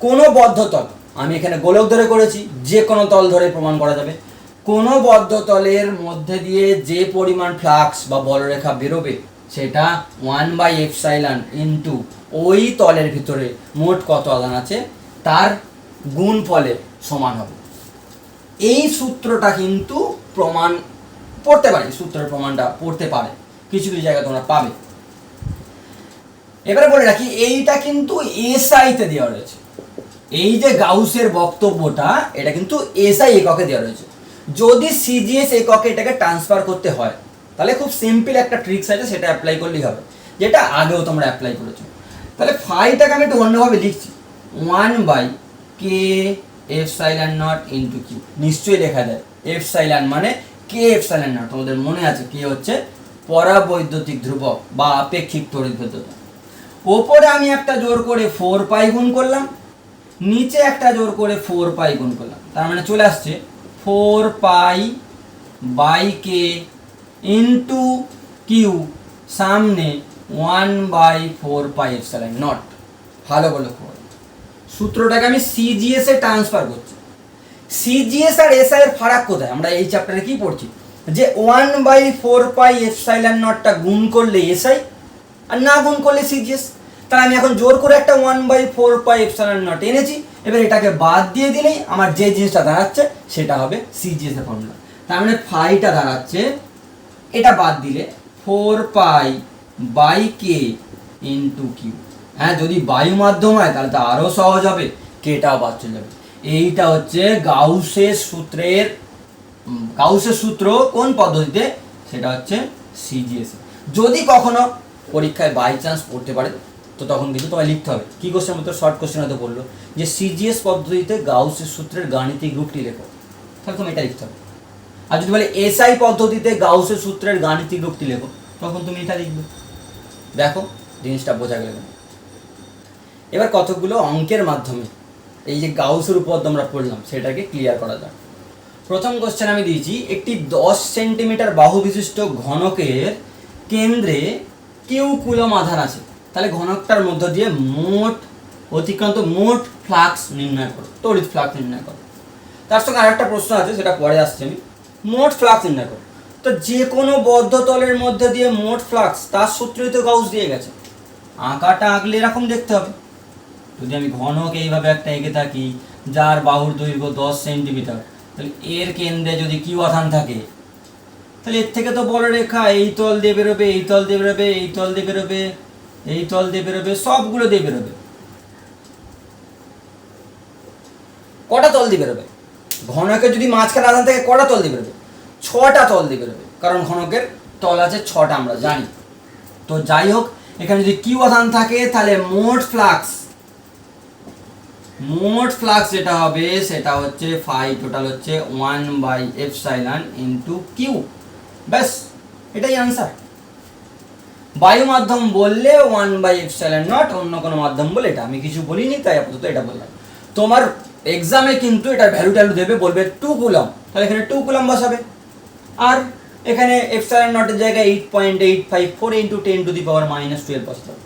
কোনো বদ্ধতল, আমি এখানে গোলক ধরে করেছি, যে কোনো তল ধরে প্রমাণ করা যাবে, কোনো বদ্ধতলের মধ্যে দিয়ে যে পরিমাণ ফ্লাক্স বা বলরেখা বেরোবে সেটা 1/ε ইন্টু ওই তলের ভিতরে মোট কত আধান আছে তার গুণফলের সমান হবে। এই সূত্রটা কিন্তু প্রমাণ পড়তে পারে, সূত্রের প্রমাণটা পড়তে পারে, কিছু কিছু জায়গায় তোমরা পাবে। এবারে বলে রাখি এইটা কিন্তু এসআইতে দেওয়া রয়েছে, এই যে গাউসের বক্তব্যটা এটা কিন্তু এসআই এককে দেওয়া রয়েছে। যদি সিজিএস এককে এটাকে ট্রান্সফার করতে হয় তাহলে খুব সিম্পল একটা ট্রিক্স আছে, সেটা অ্যাপ্লাই করলেই হবে, যেটা আগেও তোমরা অ্যাপ্লাই করেছো। তাহলে ফাইটাকে আমি একটু অন্যভাবে লিখছি, 1/k∈0 ইন্টু কিউ, নিশ্চয়ই লেখা যায় এপসাইলন মানে k∈0। তোমাদের মনে আছে কে হচ্ছে পরাবৈদ্যুতিক ধ্রুবক বা আপেক্ষিক তড়িৎভেদ্যতা। ওপরে আমি একটা জোর করে 4π গুণ করলাম, নিচে একটা জোর করে 4π গুণ করলাম, তার মানে চলে আসছে 4π/k ইন্টু কিউ, সামনে 1/4πε0। ভালো বলো, সূত্রটাকে আমি সিজিএস এ ট্রান্সফার করছি। সিজিএস আর এসআই এর ফারাক কোথায়, আমরা এই চ্যাপ্টারে কি পড়ছি যে 1/4πε0টা গুণ করলে এসআই আর না গুণ করলে সিজিএস। তাহলে আমি এখন জোর করে একটা 1/4πε0 এনেছি, এবার এটাকে বাদ দিয়ে দিলেই আমার যে জিনিসটা দাঁড়াচ্ছে সেটা হবে সিজিএস এর ফর্মুলা। তার মানে ফাইটা দাঁড়াচ্ছে, এটা বাদ দিলে 4π/k ইন্টু কিউ। হ্যাঁ, যদি বায়ু মাধ্যম হয় তাহলে তো আরও সহজ হবে, কেটাও বাদ চলে যাবে। এইটা হচ্ছে গাউসের সূত্র কোন পদ্ধতিতে, সেটা হচ্ছে সিজিএস। যদি কখনো পরীক্ষায় বাই চান্স পড়তে পারে তো তখন কিন্তু তোমায় লিখতে হবে, কি কোশ্চেন মতো শর্ট কোশ্চেন হয়তো বললো যে সিজিএস পদ্ধতিতে গাউসের সূত্রের গাণিতিক রূপটি লেখো, তাহলে তুমি এটা লিখতে হবে। আর যদি বলে এসআই পদ্ধতিতে গাউসের সূত্রের গাণিতিক রূপটি লেখো, তখন তুমি এটা লিখবে। দেখো জিনিসটা বোঝা গেল। এবার কতগুলো অঙ্কের মাধ্যমে এই যে গাউসের উপপাদ্য আমরা পড়লাম সেটাকে ক্লিয়ার করা যাক। প্রথম কোশ্চেন আমি দিয়েছি, একটি 10 সেন্টিমিটার বাহু বিশিষ্ট ঘনকের কেন্দ্রে কিউ কুলম আধান আছে, তাহলে ঘনকটার মধ্য দিয়ে অতিক্রান্ত মোট ফ্লাক্স নির্ণয় করো, তড়িৎ ফ্লাক্স নির্ণয় করো। তার সঙ্গে আরেকটা প্রশ্ন আছে, সেটা পরে আসছে, আমি মোট ফ্লাক্স নির্ণয় করো। তো যে কোনো বদ্ধ তলের মধ্যে দিয়ে মোট ফ্লাক্স, তার সূত্রই তো গাউস দিয়ে গেছে, আঁকাটা আঁকলে এরকম দেখতে হবে। যদি আমি ঘনক এইভাবে একটা এঁকে থাকি যার বাহুর দৈর্ঘ্য 10 সেন্টিমিটার, তাহলে এর কেন্দ্রে যদি কিউ আধান থাকে, তাহলে এর থেকে তো বলরেখা এই তল দিয়ে বেরোবে, এই তল দিয়ে বেরোবে, এই তল দিয়ে বেরোবে, এই তল দিয়ে বেরোবে, সবগুলো দিয়ে বেরোবে। কটা তল দিয়ে বেরোবে? ঘনকের যদি মাঝখানে আধান থাকে কটা তল দিয়ে বেরোবে? 6টা তল দিয়ে বেরোবে, কারণ ঘনকের তল আছে 6টা, আমরা জানি। তো যাই হোক, এখানে যদি কিউ আধান থাকে তাহলে মোট ফ্লাক্স যেটা হবে সেটা হচ্ছে ফাই টোটাল হচ্ছে 1/ε ইন্টু কিউ। ব্যাস, এটাই আনসার। বায়ু মাধ্যম বললে 1/ε0, অন্য কোনো মাধ্যম বলে এটা আমি কিছু বলিনি, তাই আপাতত এটা বললাম। তোমার এক্সামে কিন্তু এটার ভ্যালু দেবে, বলবে 2 কুলম, তাহলে এখানে 2 কুলম বসাবে। আর এখানে ε0 এর জায়গায় 8.854 × 10⁻⁻² বসাতে হবে।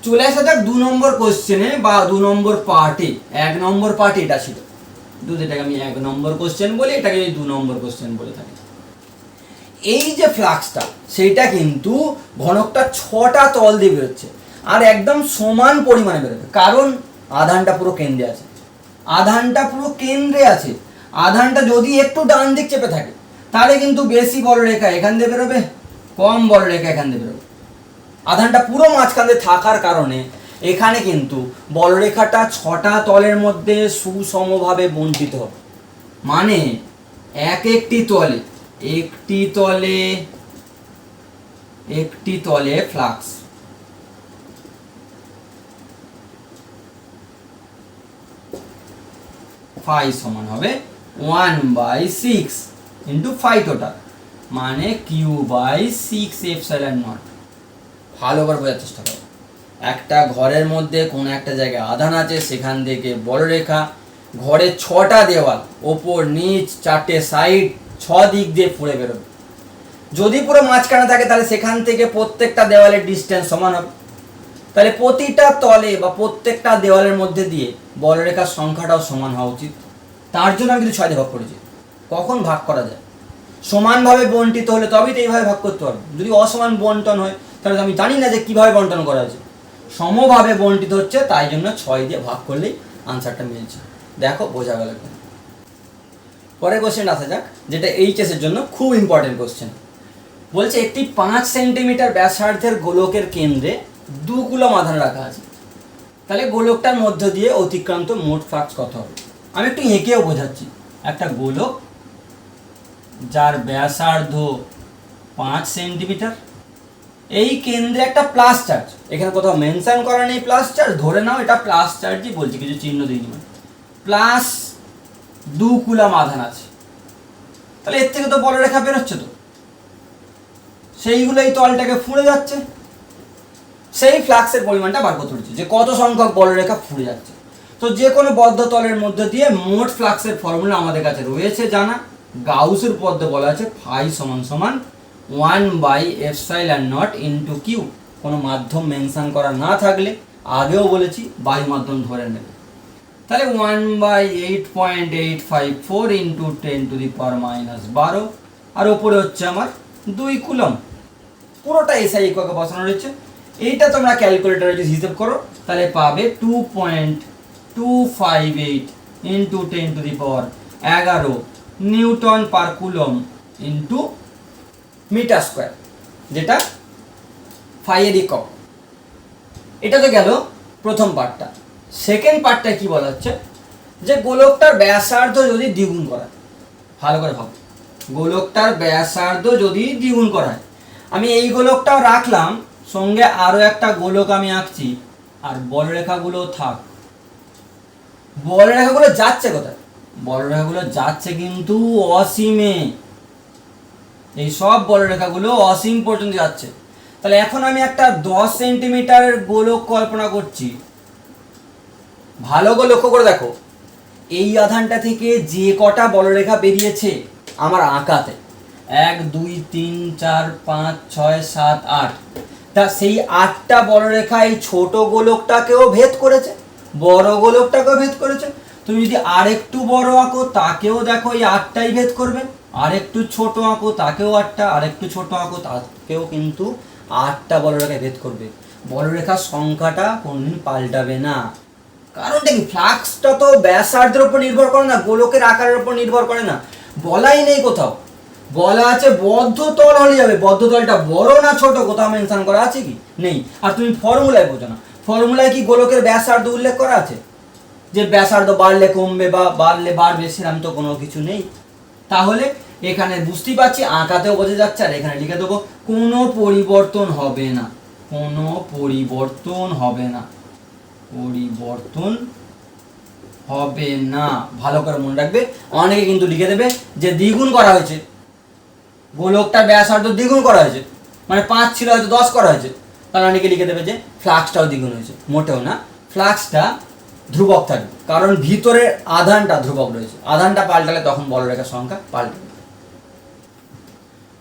চলে আসা যাক 2 নম্বর কোশ্চেনে বা 2 নম্বর পার্টে। 1 নম্বর পার্টে এটা ছিল, এটাকে আমি 1 নম্বর কোশ্চেন বলি, এটাকে 2 নম্বর কোশ্চেন বলে থাকি। এই যে ফ্লাক্সটা সেইটা কিন্তু ঘনকটা 6টা তল দিয়ে বেরোচ্ছে, আর একদম সমান পরিমাণে বেরোবে, কারণ আধানটা পুরো কেন্দ্রে আছে। আধানটা যদি একটু ডান দিক চেপে থাকে তাহলে কিন্তু বেশি বলরেখা এখান দিয়ে বেরোবে, কম বলরেখা এখান দিয়ে বেরোবে। আধানটা পুরো মাঝখান দিয়ে থাকার কারণে এখানে কিন্তু বলরেখাটা 6টা তলের মধ্যে সুষমভাবে বণ্টিত হবে, মানে একটি তলে ফ্লাক্স ফাই সমান হবে 1/6 ইন্টু ফাই টোটাল, মানে Q/6ε0। ভালো করে বোঝার চেষ্টা করো। একটা ঘরের মধ্যে কোনো একটা জায়গায় আধান আছে, সেখান থেকে বলরেখা ঘরের 6টা দেওয়াল, ওপর নিচ 4টে সাইড, 6 দিক দিয়ে ফুঁড়ে বেরোবে। যদি পুরো মাঝখানে থাকে তাহলে সেখান থেকে প্রত্যেকটা দেওয়ালের ডিস্টেন্স সমান হবে। তাহলে প্রতিটা তলে বা প্রত্যেকটা দেওয়ালের মধ্যে দিয়ে বলরেখার সংখ্যাটাও সমান হওয়া উচিত। তার জন্য আমি কিন্তু 6 দিয়ে ভাগ করেছি। কখন ভাগ করা যায়? সমানভাবে বণ্টিত হলে তবেই তো এইভাবে ভাগ করতে পারবো। যদি অসমান বন্টন হয় তাহলে আমি জানি না যে কীভাবে বন্টন করা আছে। সমভাবে বণ্টিত হচ্ছে, তাই জন্য 6 দিয়ে ভাগ করলেই আনসারটা মিলছে। দেখো বোঝা গেল। পরের কোশ্চেন আসা যাক, যেটা এইচএসের জন্য খুব ইম্পর্টেন্ট কোশ্চেন। বলছে একটি 5 সেন্টিমিটার ব্যাসার্ধের গোলকের কেন্দ্রে 2 কুলম আধান রাখা আছে। তাহলে গোলকটার মধ্য দিয়ে অতিক্রান্ত মোট ফ্লাক্স কত হবে? আমি একটু এঁকেও বোঝাচ্ছি। একটা গোলক যার ব্যাসার্ধ 5 সেন্টিমিটার, এই কেন্দ্রে একটা প্লাস চার্জ, এখানে কোথাও মেনশন করা নেই প্লাস চার্জ, ধরে নাও এটা প্লাস চার্জই বলছি, কিছু চিহ্ন দিইনি, প্লাস 2 কুলম আধান আছে। তাহলে এর থেকে তো বলরেখা বেরোচ্ছে, তো সেইগুলো এই তলটাকে ফুঁড়ে যাচ্ছে। সেই ফ্লাক্সের পরিমাণটা বার করতে হচ্ছে যে কত সংখ্যক বলরেখা ফুঁড়ে যাচ্ছে। তো যে কোনো বদ্ধ তলের মধ্যে দিয়ে মোট ফ্লাক্সের ফর্মুলা আমাদের কাছে রয়েছে জানা। গাউসের উপপাদ্য বলা আছে ফাই সমান সমান 1/ε0 ইন্টু কিউ। কোনো মাধ্যম মেনশন করা না থাকলে, আগেও বলেছি, বায়ু মাধ্যম ধরে নেবে। তাহলে 1/8.854 ইন্টু 10⁻⁻12, আর ওপরে হচ্ছে আমার 2 কুলম। পুরোটা এসআই এককে বসানো রয়েছে। এইটা তোমরা ক্যালকুলেটরে যদি হিসেব করো তাহলে পাবে 2.258 into 10⁻11 newton per coulomb into metre square, যেটা ফাইয়ের একক। এটা তো গেল প্রথম পার্টটা। সেকেন্ড পার্টটা কি বলা হচ্ছে, যে গোলকটার ব্যাসার্ধ যদি দ্বিগুণ করা হয়। ভালো করে ভাবো, গোলকটার ব্যাসার্ধ যদি দ্বিগুণ করা হয়, আমি এই গোলকটাও রাখলাম, সঙ্গে আরো একটা গোলক আমি আঁকছি, আর বলরেখাগুলো থাক। বলরেখাগুলো যাচ্ছে কোথায়? বলরেখাগুলো যাচ্ছে কিন্তু অসীমে। এই সব বলরেখাগুলো অসীম পর্যন্ত যাচ্ছে। তাহলে এখন আমি একটা 10 সেন্টিমিটারের গোলক কল্পনা করছি। ভালো করে লক্ষ্য করে দেখো, এই আধানটা থেকে যে কটা বলরেখা বেরিয়েছে আমার আঁকাতে, 1 2 3 4 5 6 7 8, তা সেই 8টা বলরেখা এই ছোট গোলকটাকেও ভেদ করেছে, বড় গোলকটাকেও ভেদ করেছে। তুমি যদি আরেকটু বড় আঁকো তাকেও দেখো এই 8টাই ভেদ করবে, আরেকটু ছোট আঁকো তাকেও 8টা, আরেকটু ছোট আঁকো তাকেও কিন্তু 8টা বলরেখা ভেদ করবে। বলরেখার সংখ্যাটা কোনদিন পাল্টাবে না। কারণটা কি? ফ্লাক্সটা তো ব্যাসার্ধের উপর নির্ভর করে না, গোলকের আকারের উপর নির্ভর করে না। বলাই নেই কোথাও, বলা আছে বদ্ধ তল হলে যাবে। বদ্ধ তলটা বড় না ছোট কোথাও মেনশন করা আছে কি? নেই। আর তুমি ফর্মুলায় বোঝো না, ফর্মুলায় কি গোলকের ব্যাসার্ধ উল্লেখ করা আছে যে ব্যাসার্ধ বাড়লে কমবে বা বাড়লে বাড়বে? সেরকম তো কোনো কিছু নেই। তাহলে এখানে বুঝতেই পারছি, আঁকাতেও বোঝা যাচ্ছে, আর এখানে লিখে দেবো কোনো পরিবর্তন হবে না, কোনো পরিবর্তন হবে না, পরিবর্তন হবে না। ভালো করে মনে রাখবে। অনেকে কিন্তু লিখে দেবে যে দ্বিগুণ করা হয়েছে, গোলকটার ব্যাসার্ধ দ্বিগুণ করা হয়েছে, মানে 5 ছিল হয়তো 10 করা হয়েছে। তাহলে অনেকে লিখে দেবে যে ফ্লাক্সটাও দ্বিগুণ হয়েছে। মোটেও না, ফ্লাক্সটা ধ্রুবক থাকবে, কারণ ভিতরের আধানটা ধ্রুবক রয়েছে। আধানটা পাল্টালে তখন বলরেখার সংখ্যা পাল্টাবে।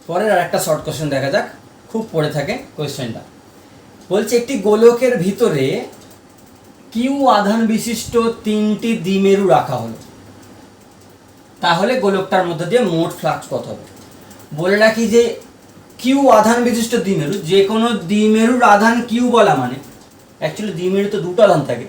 পরের আর একটা শর্ট কোশ্চেন দেখা যাক, খুব পড়ে থাকে কোশ্চেনটা। বলছে একটি গোলকের ভিতরে কিউ আধান বিশিষ্ট 3টি দ্বিমেরু রাখা হলো, তাহলে গোলকটার মধ্যে দিয়ে মোট ফ্লাক্স কত হবে? বলে রাখি যে কিউ আধান বিশিষ্ট দ্বিমেরু, যে কোনো দ্বিমেরুর আধান কিউ বলা মানে, অ্যাকচুয়ালি দ্বিমেরু তো দুটো আধান থাকে।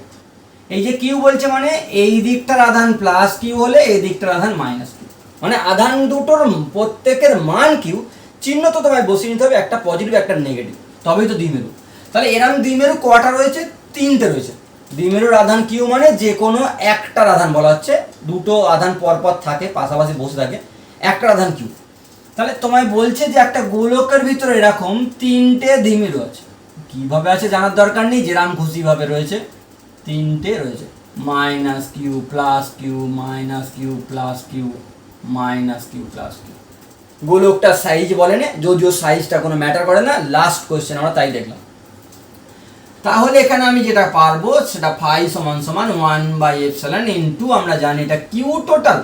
এই যে কিউ বলছে মানে এই দিকটার আধান প্লাস কিউ হলে এই দিকটার আধান মাইনাস কিউ, মানে আধান দুটোর প্রত্যেকের মান কিউ। চিহ্ন তো তোমায় বসিয়ে নিতে হবে, একটা পজিটিভ একটা নেগেটিভ, তবেই তো দ্বিমেরু। তাহলে এরম দ্বিমেরু কটা রয়েছে? তিনটে রয়েছে। দ্বিমেরুর আধান কিউ মানে যে কোনো একটার আধান বলা হচ্ছে, দুটো আধান পরপর থাকে, পাশাপাশি বসে থাকে, একটার আধান কিউ। তাহলে তোমায় বলছে যে একটা গোলকের ভিতরে এরকম তিনটে দ্বিমেরু আছে। কিভাবে আছে জানার দরকার নেই, যেরাম খুশিভাবে রয়েছে, তিনটে রয়েছে, minus Q plus Q, minus Q plus Q, minus Q plus Q. গোলকটার সাইজ বলে না, যদিও সাইজটা কোনো ম্যাটার করে না, লাস্ট কোয়েশ্চেন আমরা তাই দেখলাম। তাহলে এখানে আমি যেটা পারবো সেটা ফাই সমান সমান 1/ε ইন্টু, আমরা জানি এটা কিউ টোটাল।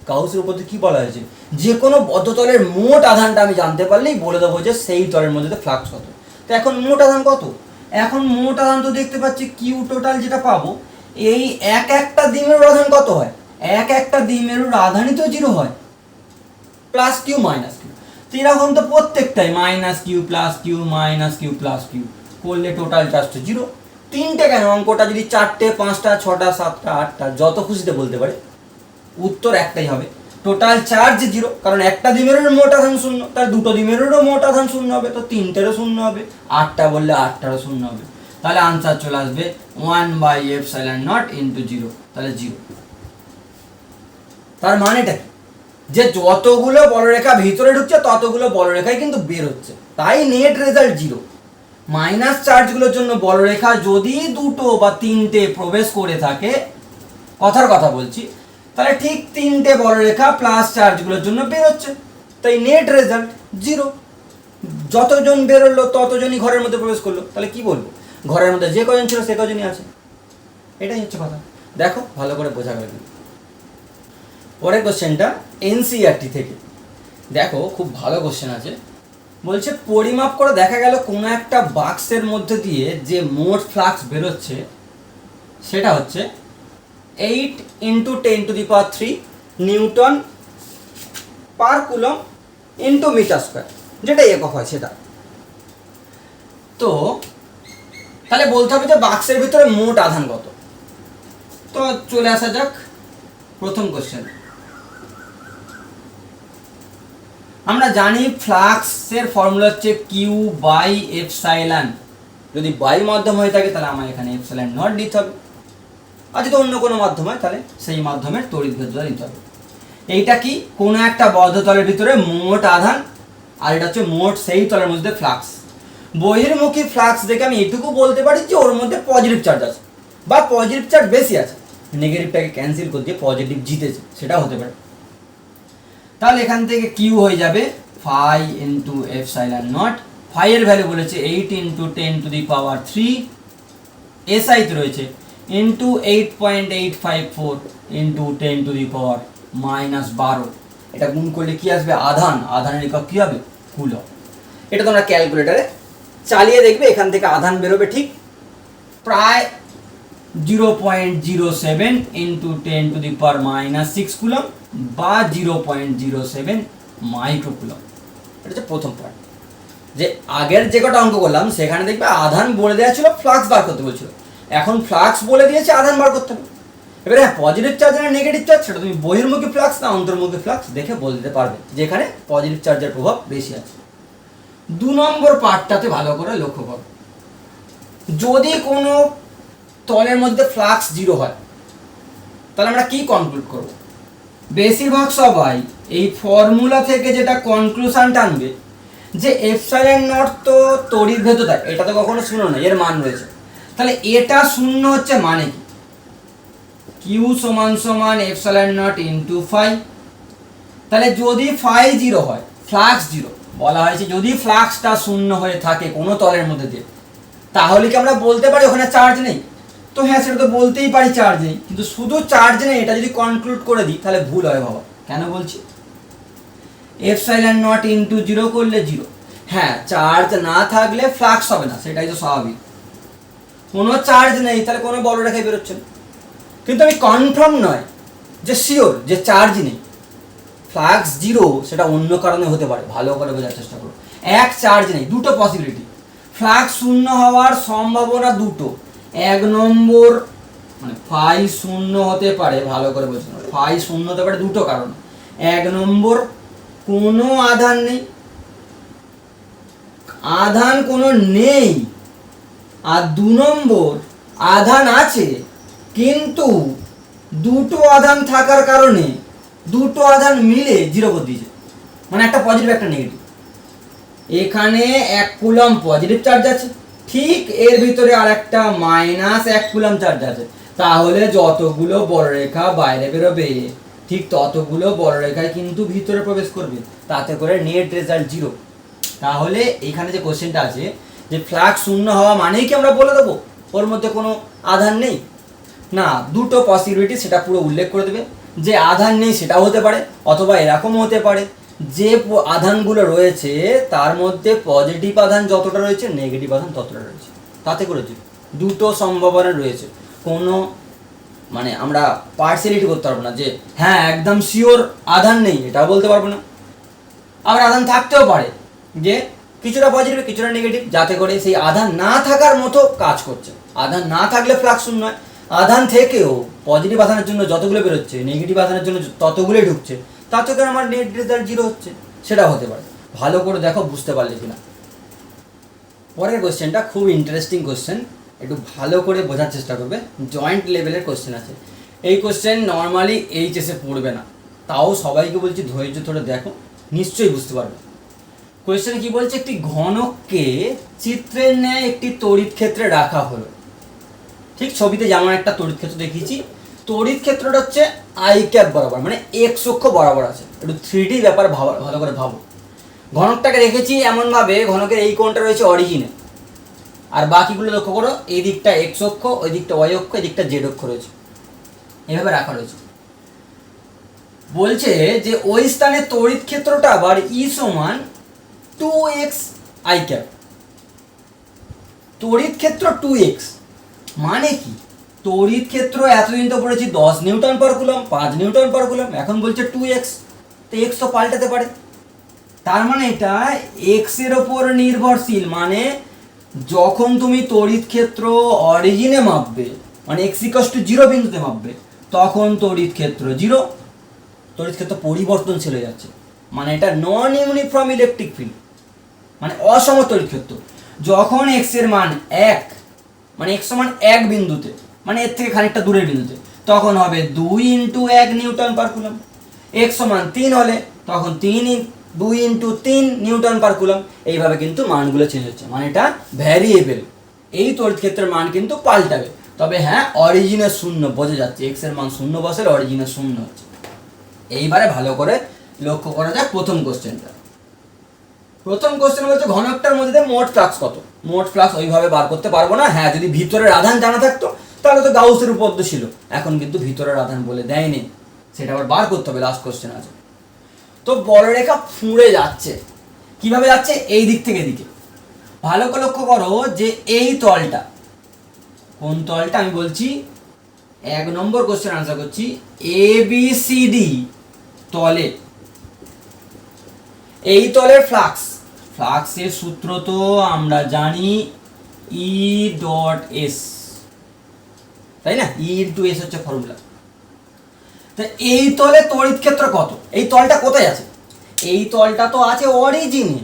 গাউসের উপপাদ্য কি বলা হয়েছে, যে কোনো বদ্ধতলের মোট আধানটা আমি জানতে পারলেই বলে দেবো যে সেই তলের মধ্যে ফ্লাক্স কত। তো এখন মোট আধান কত, এখন মোট আধান তো দেখতে পাচ্ছি কিউ টোটাল যেটা পাবো, এই এক একটা দ্বিমেরুর আধান কত হয়, এক একটা দ্বিমেরুর আধানই তো 0 হয়, প্লাস কিউ মাইনাস কিউ। তো এরকম তো প্রত্যেকটাই minus Q plus Q, minus Q plus q করলে টোটাল চার্জটা 0। তিনটে কেন, অঙ্কটা যদি 4টে 5টা 6টা 7টা 8টা যত খুশিতে বলতে পারে, উত্তর একটাই হবে, টোটাল চার্জ 0। কারণ একটা দ্বিমেরুর মোট আধান 0, তার দুটো দ্বিমেরুরও মোট আধান 0 হবে, তো তিনটেরও 0 হবে, 8টা বললে 8টারও 0 হবে। তাহলে আনসার চলে আসবে 1/ε0 ইন্টু 0, তাহলে 0। তার মানেটা কি, যে যতগুলো বলরেখা ভিতরে ঢুকছে ততগুলো বলরেখাই কিন্তু বের হচ্ছে, তাই নেট রেজাল্ট 0। মাইনাস চার্জগুলোর জন্য বলরেখা যদি দুটো বা তিনটে প্রবেশ করে থাকে, কথার কথা বলছি, তাহলে ঠিক তিনটে বলরেখা প্লাস চার্জগুলোর জন্য বের হচ্ছে, তাই নেট রেজাল্ট 0। যতজন বেরোলো ততজনই ঘরের মধ্যে প্রবেশ করলো, তাহলে কি বলবো, ঘরের মধ্যে যে কজন ছিল সে কজনই আছে, এটাই হচ্ছে কথা। দেখো ভালো করে বোঝা গেল। পরের কোশ্চেনটা এনসিইআরটি থেকে, দেখো খুব ভালো কোশ্চেন আছে। বলছে পরিমাপ করে দেখা গেল কোনো একটা বাক্সের মধ্যে দিয়ে যে মোট ফ্লাক্স বেরোচ্ছে সেটা হচ্ছে 8 × 10⁻³ newton per coulomb into metre square, যেটা একক হয় সেটা। তো তাহলে বলতে হবে যে বাক্সের ভিতরে মোট আধান কত। তো চলে আসা যাক প্রথম কোশ্চেন। আমরা জানি ফ্লাক্সের ফর্মুলা হচ্ছে Q/ε। যদি বায়ু মাধ্যম হয়ে থাকে তাহলে আমার এখানে ε0 দিতে হবে, আর যদি অন্য কোনো মাধ্যম হয় তাহলে সেই মাধ্যমের তড়িৎ ভেদ্যতা নিতে হবে। এইটা কি, কোনো একটা বদ্ধ তলের ভিতরে মোট আধান, আর এটা হচ্ছে মোট সেই তলের মধ্যে ফ্লাক্স। বহির্মুখী ফ্লাক্স দেখে আমি এটুকু বলতে পারি যে ওর মধ্যে পজিটিভ চার্জ আছে বা পজিটিভ চার্জ বেশি আছে, নেগেটিভটাকে ক্যান্সেল করে দিয়ে পজিটিভ জিতেছে, সেটা হতে পারে। তাহলে এখান থেকে কিউ হয়ে যাবে ফাই ইন্টু ε0। ফাই এর ভ্যালু বলেছে 8 × 10⁻³ এসআইতে রয়েছে ইন্টু 8.854 ইন্টু 10⁻⁻12। এটা গুণ করলে কি আসবে, আধান, আধানের একক কি হবে, কুলম। এটা তোমরা ক্যালকুলেটারে চালিয়ে দেখবে, এখান থেকে আধান বেরোবে ঠিক প্রায় 0.07 ইন্টু 10⁻⁻6 কুলম বা 0.07 মাইক্রোকুলম। এটা হচ্ছে প্রথম পার্ট। যে আগের যে কটা অঙ্ক করলাম সেখানে দেখবে আধান বলে দেওয়া ছিল, ফ্লাক্স বার করতে বলছিল, এখন ফ্লাক্স বলে দিয়েছে, আধান বার করতে হবে। এবারে হ্যাঁ, পজিটিভ চার্জ না নেগেটিভ চার্জ সেটা তুমি বহির্মুখী ফ্লাক্স না অন্তর্মুখী ফ্লাক্স দেখে বলে দিতে পারবে, যেখানে পজিটিভ চার্জের প্রভাব বেশি আছে। 2 নম্বর পার্টটাতে ভালো করে লক্ষ্য করো। যদি কোনো তলের মধ্যে ফ্লাক্স 0 হয় তাহলে আমরা কি কনক্লুড করব, বেশিরভাগ সবাই এই ফর্মুলা থেকে যেটা কনক্লুশন টানবে যে ε0 তো তড়িৎ ভেদ্যতা, এটা তো কখনো শূন্য না, এর মান রয়েছে, তাহলে এটা শূন্য হচ্ছে মানে কি, কিউ সমান সমান ε0 ইন্টু ফাই। তাহলে যদি ফাই 0 হয়, ফ্লাক্স 0 বলা হয়েছে, যদি ফ্লাক্সটা শূন্য হয়ে থাকে কোনো তলের মধ্যে দিয়ে, তাহলে কি আমরা বলতে পারি ওখানে চার্জ নেই? তো হ্যাঁ, সেটা তো বলতেই পারি চার্জ নেই, কিন্তু শুধু চার্জ নেই এটা যদি কনক্লুড করে দিই তাহলে ভুল হয় বাবা। কেন বলছি, ε0 ইন্টু 0 করলে 0, হ্যাঁ চার্জ না থাকলে ফ্লাক্স হবে না, সেটাই তো স্বাভাবিক। কোনো চার্জ নেই তাহলে কোনো বলরেখায় বেরোচ্ছে না, কিন্তু আমি কনফার্ম নয় যে শিওর যে চার্জ নেই, ফ্লাক্স 0 সেটা অন্য কারণে হতে পারে, ভালো করে বোঝার চেষ্টা করো। এক চার্জ নেই, দুটো পসিবিলিটি, ফ্লাক্স শূন্য হওয়ার সম্ভাবনা দুটো। 1 নম্বর মানে ফাই শূন্য হতে পারে, ভালো করে বোঝো, ফাই শূন্য হতে পারে দুটো কারণ। 1 নম্বর কোনো আধান নেই, আধান কোনো নেই, আর 2 নম্বর আধান আছে কিন্তু দুটো আধান থাকার কারণে দুটো আধান মিলে 0 করে দিয়েছে, মানে একটা পজিটিভ একটা নেগেটিভ। এখানে 1 কুলম্ব পজিটিভ চার্জ আছে, ঠিক এর ভিতরে আর একটা -1 কুলম্ব চার্জ আছে, তাহলে যতগুলো বড়রেখা বাইরে বেরোবে ঠিক ততগুলো বড়রেখায় কিন্তু ভিতরে প্রবেশ করবে, তাতে করে নেট রেজাল্ট 0। তাহলে এখানে যে কোশ্চেনটা আছে যে ফ্লাক্স শূন্য হওয়া মানেই কি আমরা বলে দেবো ওর মধ্যে কোনো আধান নেই? না, দুটো পসিবিলিটি সেটা পুরো উল্লেখ করে দেবে, যে আধান নেই সেটাও হতে পারে, অথবা এরকমও হতে পারে যে আধানগুলো রয়েছে তার মধ্যে পজিটিভ আধান যতটা রয়েছে নেগেটিভ আধান ততটা রয়েছে, তাতে করে দুটো সম্ভাবনা রয়েছে। কোনো মানে আমরা পার্সিয়ালিটি করতে পারবো না যে হ্যাঁ একদম শিওর আধান নেই, এটাও বলতে পারবো না। আবার আধান থাকতেও পারে যে কিছুটা পজিটিভ কিছুটা নেগেটিভ, যাতে করে সেই আধান না থাকার মতো কাজ করছে। আধান না থাকলে ফ্লাক্স শূন্য হয়, আধান থেকেও পজিটিভ আধানের জন্য যতগুলো বেরোচ্ছে নেগেটিভ আধানের জন্য ততগুলোই ঢুকছে, তাতে করে আমার নেট রেজাল্ট 0 হচ্ছে, সেটা হতে পারে। ভালো করে দেখো বুঝতে পারলে কিনা। পরের কোশ্চেনটা খুব ইন্টারেস্টিং কোশ্চেন, একটু ভালো করে বোঝার চেষ্টা করবে, জয়েন্ট লেভেলের কোশ্চেন আছে। এই কোশ্চেন নর্মালি এইচএসে পড়বে না, তাও সবাইকে বলছি ধৈর্য ধরে দেখো, নিশ্চয়ই বুঝতে পারবে। কোশ্চেন কি বলছে, একটি ঘনককে চিত্রের ন্যায় একটি তড়িৎ ক্ষেত্রে রাখা হলো। ঠিক ছবিতে যেমন একটা তড়িৎ ক্ষেত্র দেখিয়েছি, তড়িৎ ক্ষেত্রটা হচ্ছে আই ক্যাপ বরাবর, মানে এক্স অক্ষ বরাবর আছে। একটু 3D ব্যাপার ভালো করে ভাবো। ঘনকটাকে রেখেছি এমনভাবে ঘনকের এই কোণটা রয়েছে অরিজিনে, আর বাকিগুলো লক্ষ্য করো এই দিকটা এক্স অক্ষ, ওই দিকটা ওয়াই অক্ষ, এই দিকটা জেড অক্ষ রয়েছে, এভাবে রাখা রয়েছে। বলছে যে ওই স্থানে তড়িৎ ক্ষেত্রটা আবার ই সমান 2x আই ক্যাপ। তড়িৎ ক্ষেত্র 2x মানে কি? তড়িৎ ক্ষেত্র এতদিন তো পড়েছি 10 নিউটন পার কুলম্ব, 5 নিউটন পার কুলম্ব, এখন বলছে 2x, তো x তো পাল্টাতে পারে। তার মানে এটা x এর ওপর নির্ভরশীল, মানে যখন তুমি তড়িৎ ক্ষেত্র অরিজিনে মাপবে, মানে x = 0 বিন্দুতে মাপবে, তখন তড়িৎ ক্ষেত্র 0, তড়িৎ ক্ষেত্র পরিবর্তনশীল হয়ে যাচ্ছে, মানে এটা নন ইউনিফর্ম ইলেকট্রিক ফিল্ড, মানে অসম তড়িৎ ক্ষেত্র। যখন x এর মান 1, মানে x সমান 1 বিন্দুতে, মানে এর থেকে খানিকটা দূরের বিন্দুতে, তখন হবে 2 × 1 নিউটন পার কুলম্ব। x সমান 3 হলে তখন 2 × 3 নিউটন পার কুলম্ব। এইভাবে কিন্তু মানগুলো চেঞ্জ হচ্ছে, মানে এটা ভ্যারিয়েবল। এই তড়িৎ ক্ষেত্রের মান কিন্তু পাল্টাবে, তবে হ্যাঁ অরিজিনে 0 বোঝা যাচ্ছে, x এর মান 0 বসে অরিজিনে 0 হচ্ছে। এইবারে ভালো করে লক্ষ্য করা যাক প্রথম কোশ্চেনটা। প্রথম কোশ্চেন বলছে ঘনকটার মধ্যে মোট ফ্লাক্স কত। মোট ফ্লাক্স ওইভাবে বার করতে পারবো না, হ্যাঁ যদি ভিতরের আধান জানা থাকতো তাহলে তো গাউসের উপপাদ্য ছিল, এখন কিন্তু ভিতরের আধান বলে দেয়নি, সেটা আবার বার করতে হবে, লাস্ট কোশ্চেন আছে। তো বলরেখা ফুঁড়ে যাচ্ছে, কিভাবে যাচ্ছে? এই দিক থেকে এদিকে। ভালো করে লক্ষ্য করো যে এই তলটা, কোন তলটা আমি বলছি, 1 নম্বর কোশ্চেন আনসার করছি, ABCD তলে, এই তলের ফ্লাক্স, ফ্লাক্সের সূত্র তো আমরা জানি E.S, তাই না? E × S হচ্ছে ফর্মুলা। তো এই তলে তড়িৎ ক্ষেত্র কত? এই তলটা কোথায় আছে? এই তলটা তো আছে অরিজিনে।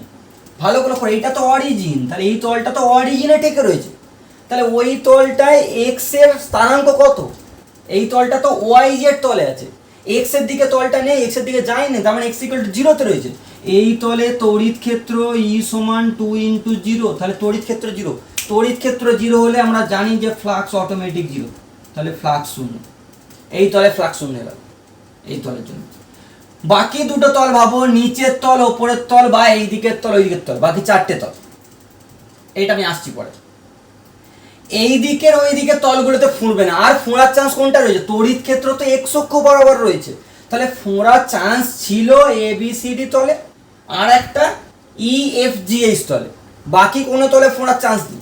ভালো করে লক্ষ্য, এইটা তো অরিজিন, তাহলে এই তলটা তো অরিজিনে টেকে রয়েছে, তাহলে ওই তলটায় x এর স্থানাঙ্ক কত? এই তলটা তো YZ তলে আছে, x এর দিকে তলটা নেই, x এর দিকে যায়নি, তার মানে x = 0 তে রয়েছে। এই তলে তড়িৎ ক্ষেত্র E = 2 × 0, তাহলে তড়িৎ ক্ষেত্র 0। তড়িৎ ক্ষেত্র 0 হলে আমরা জানি যে ফ্লাক্স অটোমেটিক 0, তাহলে ফ্লাক্স 0। এই তলে ফ্লাক্স 0 হয়ে গেল এই তলের জন্য। বাকি দুটো তল ভাবো, নিচের তল, ওপরের তল, বা এই দিকের তল ওই দিকের তল, বাকি 4টে তল। এইটা আমি আসছি পরে। এই দিকের ওই দিকের তলগুলোতে ফুঁড়বে না, আর ফোঁড়ার চান্স কোনটা রয়েছে? তড়িৎ ক্ষেত্র তো x অক্ষ বরাবর রয়েছে, তাহলে ফোঁড়ার চান্স ছিল ABCD তলে আর একটা EFGH তলে, বাকি কোনো তলে ফোঁড়ার চান্স নেই।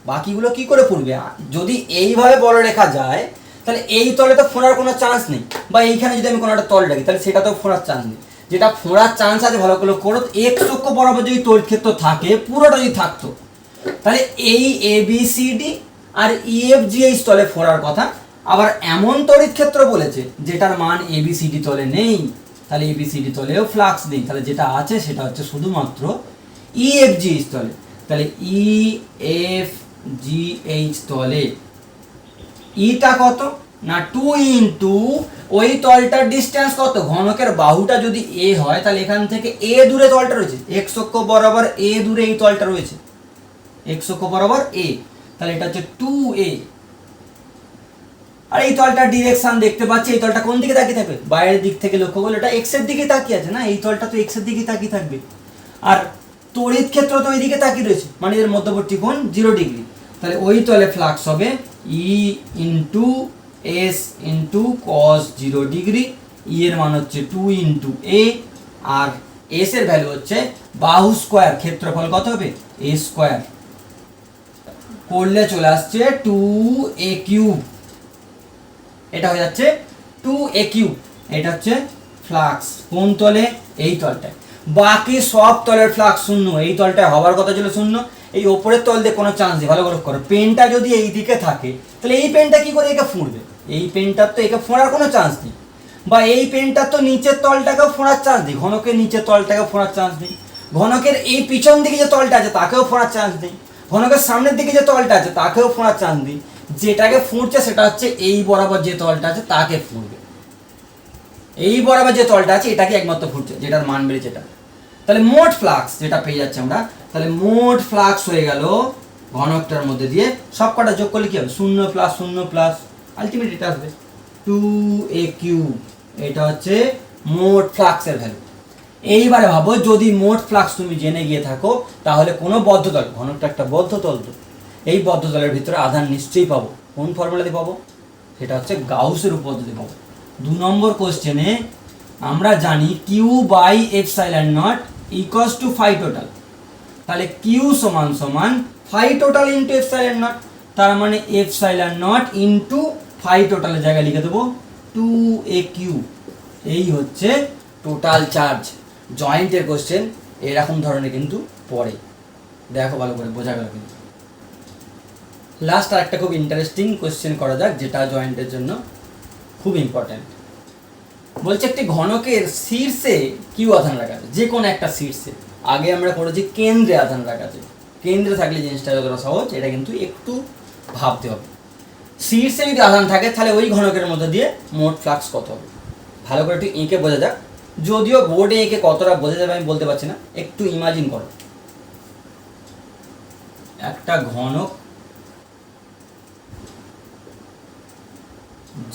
বাকিগুলো কি করে ফুঁড়বে? যদি এইভাবে বলরেখা যায় তাহলে এই তলে তো ফোঁড়ার কোনো চান্স নেই, বা এইখানে যদি আমি কোনো একটা তল রাখি তাহলে সেটা তো ফোঁড়ার চান্স নেই। যেটা ফোঁড়ার চান্স আছে ভালো করে করো, x অক্ষ বরাবর যদি তড়িৎ ক্ষেত্র থাকে, পুরোটা যদি থাকতো, তাহলে এই ABCD আর EFGH তলে ফোঁড়ার কথা। আবার এমন তড়িৎ ক্ষেত্র বলেছে যেটার মান ABCD তলে নেই, তাহলে ABCD তলেও ফ্লাক্স নেই, তাহলে যেটা আছে সেটা হচ্ছে শুধুমাত্র EFGH তলে। তাহলে EFGH GH তলে ইটা কত না 2 ইন্টু ওই তলটার ডিস্টেন্স কত, ঘনকের বাহুটা যদি এ হয় তাহলে এখান থেকে এ দূরে তলটা রয়েছে, এক্স অক্ষ বরাবর এ দূরে এই তলটা রয়েছে, এক্স অক্ষ বরাবর এ, তাহলে এটা হচ্ছে 2a। আর এই তলটার ডিরেকশন দেখতে পাচ্ছি, এই তলটা কোন দিকে তাকিয়ে থাকবে, বাইরের দিক থেকে লক্ষ্য করলে এটা এক্স এর দিকে তাকিয়ে আছে না, এই তলটা তো এক্স এর দিকে তাকিয়ে থাকবে। আর তড়িৎ ক্ষেত্র তো ওই দিকে তাকিয়ে রয়েছে, মানে এর মধ্যবর্তী কোণ 0 ডিগ্রি, তাহলে ওই তলে ফ্লাক্স হবে E into S into cos 0 degree, E এর মান হচ্ছে 2 ইন্টু এ, আর এস এর ভ্যালু হচ্ছে বাহু স্কোয়ার, ক্ষেত্রফল কত হবে এ স্কোয়ার, করলে চলে আসছে 2a কিউব, এটা হয়ে যাচ্ছে 2a কিউব, এটা হচ্ছে ফ্লাক্স কোন তলে, এই তলটায়। বাকি সব তলের ফ্লাক্স শূন্য, এই তলটায় হওয়ার কথা ছিল শূন্য, এই ওপরের তল দিয়ে কোনো চান্স নেই। ভালো করে করো, পেনটা যদি এই দিকে থাকে তাহলে এই পেনটা কি করে একে ফুঁড়বে, এই পেনটার তো একে ফোঁড়ার কোনো চান্স নেই, বা এই পেনটার তো নিচের তলটাকেও ফোঁড়ার চান্স নেই, ঘনকের নিচের তলটাকেও ফোঁড়ার চান্স নেই, ঘনকের এই পিছন দিকে যে তলটা আছে তাকেও ফোঁড়ার চান্স নেই, ঘনকের সামনের দিকে যে তলটা আছে তাকেও ফোঁড়ার চান্স নেই, যেটাকে ফুঁড়ছে সেটা হচ্ছে এই বরাবর যে তলটা আছে তাকে ফুঁড়বে, এই বরাবর যে তলটা আছে এটাকে একমাত্র ফুঁড়ছে, যেটার মান বেড়েছে এটা। তাহলে মোট ফ্লাক্স যেটা পেয়ে যাচ্ছে আমরা, তাহলে মোট ফ্লাক্স হয়ে গেল ঘনকটার মধ্যে দিয়ে সব কটা যোগ করলে কি হবে, 0 প্লাস 0 প্লাস আলটিমেট এটা আসবে 2a কিউব, এটা হচ্ছে মোট ফ্লাক্সের ভ্যালু। এইবারে ভাবো যদি মোট ফ্লাক্স তুমি জেনে গিয়ে থাকো তাহলে কোনো বদ্ধতল, ঘনকটা একটা বদ্ধতল তো, এই বদ্ধতলের ভিতরে আধান নিশ্চয়ই পাবো, কোন ফর্মুলা দিয়ে পাবো, সেটা হচ্ছে গাউসের উপপাদ্য পাবো। 2 নম্বর কোশ্চেনে আমরা জানি q by epsilon naught equals to phi total, তাহলে কিউ সমান সমান phi total into epsilon naught, তার মানে এপসাইলন নট ইন্টু ফাই টোটালের জায়গায় লিখে দেবো 2a কিউব, এই হচ্ছে টোটাল চার্জ। জয়েন্টের কোশ্চেন এরকম ধরনের কিন্তু পড়ে, দেখো ভালো করে বোঝা গেল কিন্তু। লাস্ট আর একটা খুব ইন্টারেস্টিং কোশ্চেন করা যাক, যেটা জয়েন্টের জন্য খুব ইম্পর্ট্যান্ট। বলছে একটি ঘনকের শীর্ষে কিউ আধান রাখা আছে, যে কোনো একটা শীর্ষে, আগে আমরা করেছি কেন্দ্রে আধান রাখা আছে, কেন্দ্রে থাকলে জিনিসটা যতটা সহজ, এটা কিন্তু একটু ভাবতে হবে। শীর্ষে যদি আধান থাকে তাহলে ওই ঘনকের মধ্যে দিয়ে মোট ফ্লাক্স কত হবে, ভালো করে একটু এঁকে বোঝা যাক, যদিও বোর্ডে এঁকে কতটা বোঝা যাবে আমি বলতে পারছি না, একটু ইমাজিন করো একটা ঘনক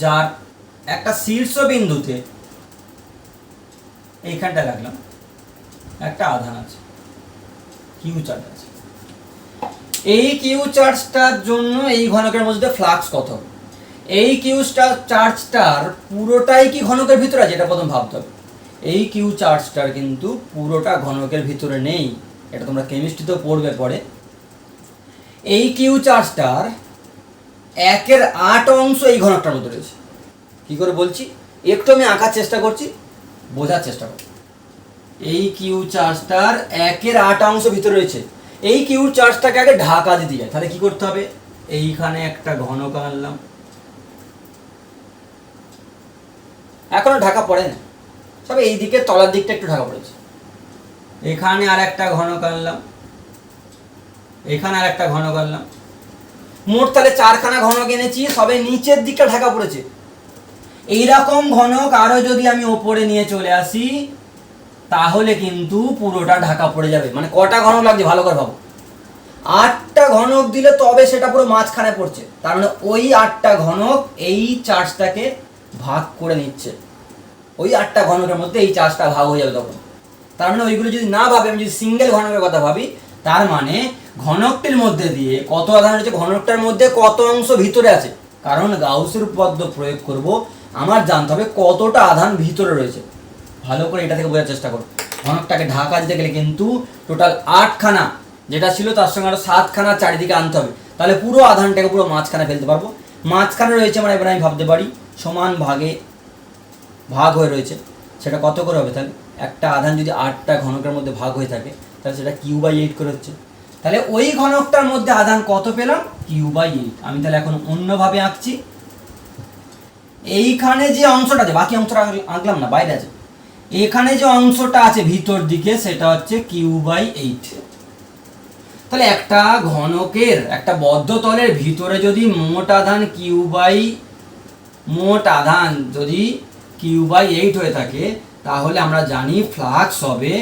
যার একটা শীর্ষবিন্দুতে এইখানটা রাখলাম একটা আধান আছে, কিউ চার্জ আছে, এই কিউ চার্জটার জন্য এই ঘনকের মধ্যে ফ্লাক্স কত হবে, এই কিউ চার্জটার পুরোটাই কি ঘনকের ভিতরে আছে, এটা প্রথম ভাবতে হবে। এই কিউ চার্জটার কিন্তু পুরোটা ঘনকের ভিতরে নেই, এটা তোমরা কেমিস্ট্রিতেও পড়বে পরে। এই কিউ চার্জটার 1/8 অংশ এই ঘনকটার মধ্যে রয়েছে। কি করে বলছি, একটু আমি আঁকার চেষ্টা করছি, বোঝার চেষ্টা করছি। এই কিউ চার্জটার 1/8 অংশ ভিতরে রয়েছে, এই কিউ চার্জটাকে আগে ঢাকা দিতে যায়, তাহলে কি করতে হবে, এইখানে একটা ঘনক আনলাম, এখনো ঢাকা পড়ে না, তবে এই দিকে তলার দিকটা একটু ঢাকা পড়েছে, এখানে আর একটা ঘনক আনলাম, এখানে আর একটা ঘনক আনলাম, মোট তাহলে 4খানা ঘনক এনেছি, সবে নিচের দিকটা ঢাকা পড়েছে। এইরকম ঘনক আরো যদি আমি ওপরে নিয়ে চলে আসি তাহলে কিন্তু পুরোটা ঢাকা পড়ে যাবে। মানে কটা ঘনক লাগছে ভালো করে ভাবো, 8টা ঘনক দিলে তবে সেটা পুরো মাঝখানে পড়ছে, তার মানে ওই 8টা ঘনক এই চার্জটাকে ভাগ করে নিচ্ছে, ওই 8টা ঘনকের মধ্যে এই চার্জটা ভাগ হয়ে যাবে তখন। তার মানে ওইগুলো যদি না ভাবে, আমি যদি সিঙ্গেল ঘনকের কথা ভাবি, তার মানে ঘনকটির মধ্যে দিয়ে কত আধান রয়েছে, ঘনকটার মধ্যে কত অংশ ভিতরে আছে, কারণ গাউসের উপপাদ্য প্রয়োগ করব, আমার জানতে হবে কতটা আধান ভিতরে রয়েছে। ভালো করে এটা থেকে বোঝার চেষ্টা করো, ঘনকটাকে ঢাকা দিতে গেলে কিন্তু টোটাল 8খানা যেটা ছিল তার সঙ্গে আরো 7খানা চারিদিকে আনতে হবে, তাহলে পুরো আধানটাকে পুরো মাঝখানে ফেলতে পারবো। মাঝখানে রয়েছে মানে এবার আমি ভাবতে পারি সমান ভাগে ভাগ হয়ে রয়েছে, সেটা কত করে হবে, তাহলে একটা আধান যদি 8টা ঘনকের মধ্যে ভাগ হয়ে থাকে তাহলে সেটা কিউ/8 করে হচ্ছে, তাহলে ওই ঘনকটার মধ্যে আধান কত পেলাম, কিউ/8। আমি তাহলে এখন অন্যভাবে আঁকছি, এইখানে যে অংশটা আছে, বাকি অংশটা আঁকলাম না, বাইরে আছে, এখানে যে অংশটা আছে ভিতর দিকে সেটা হচ্ছে কিউ/8, তাহলে একটা ঘনকের একটা বদ্ধ তলের ভিতরে যদি মোট আধান Q/8 হয়ে থাকে, তাহলে আমরা জানি ফ্লাক্স হবে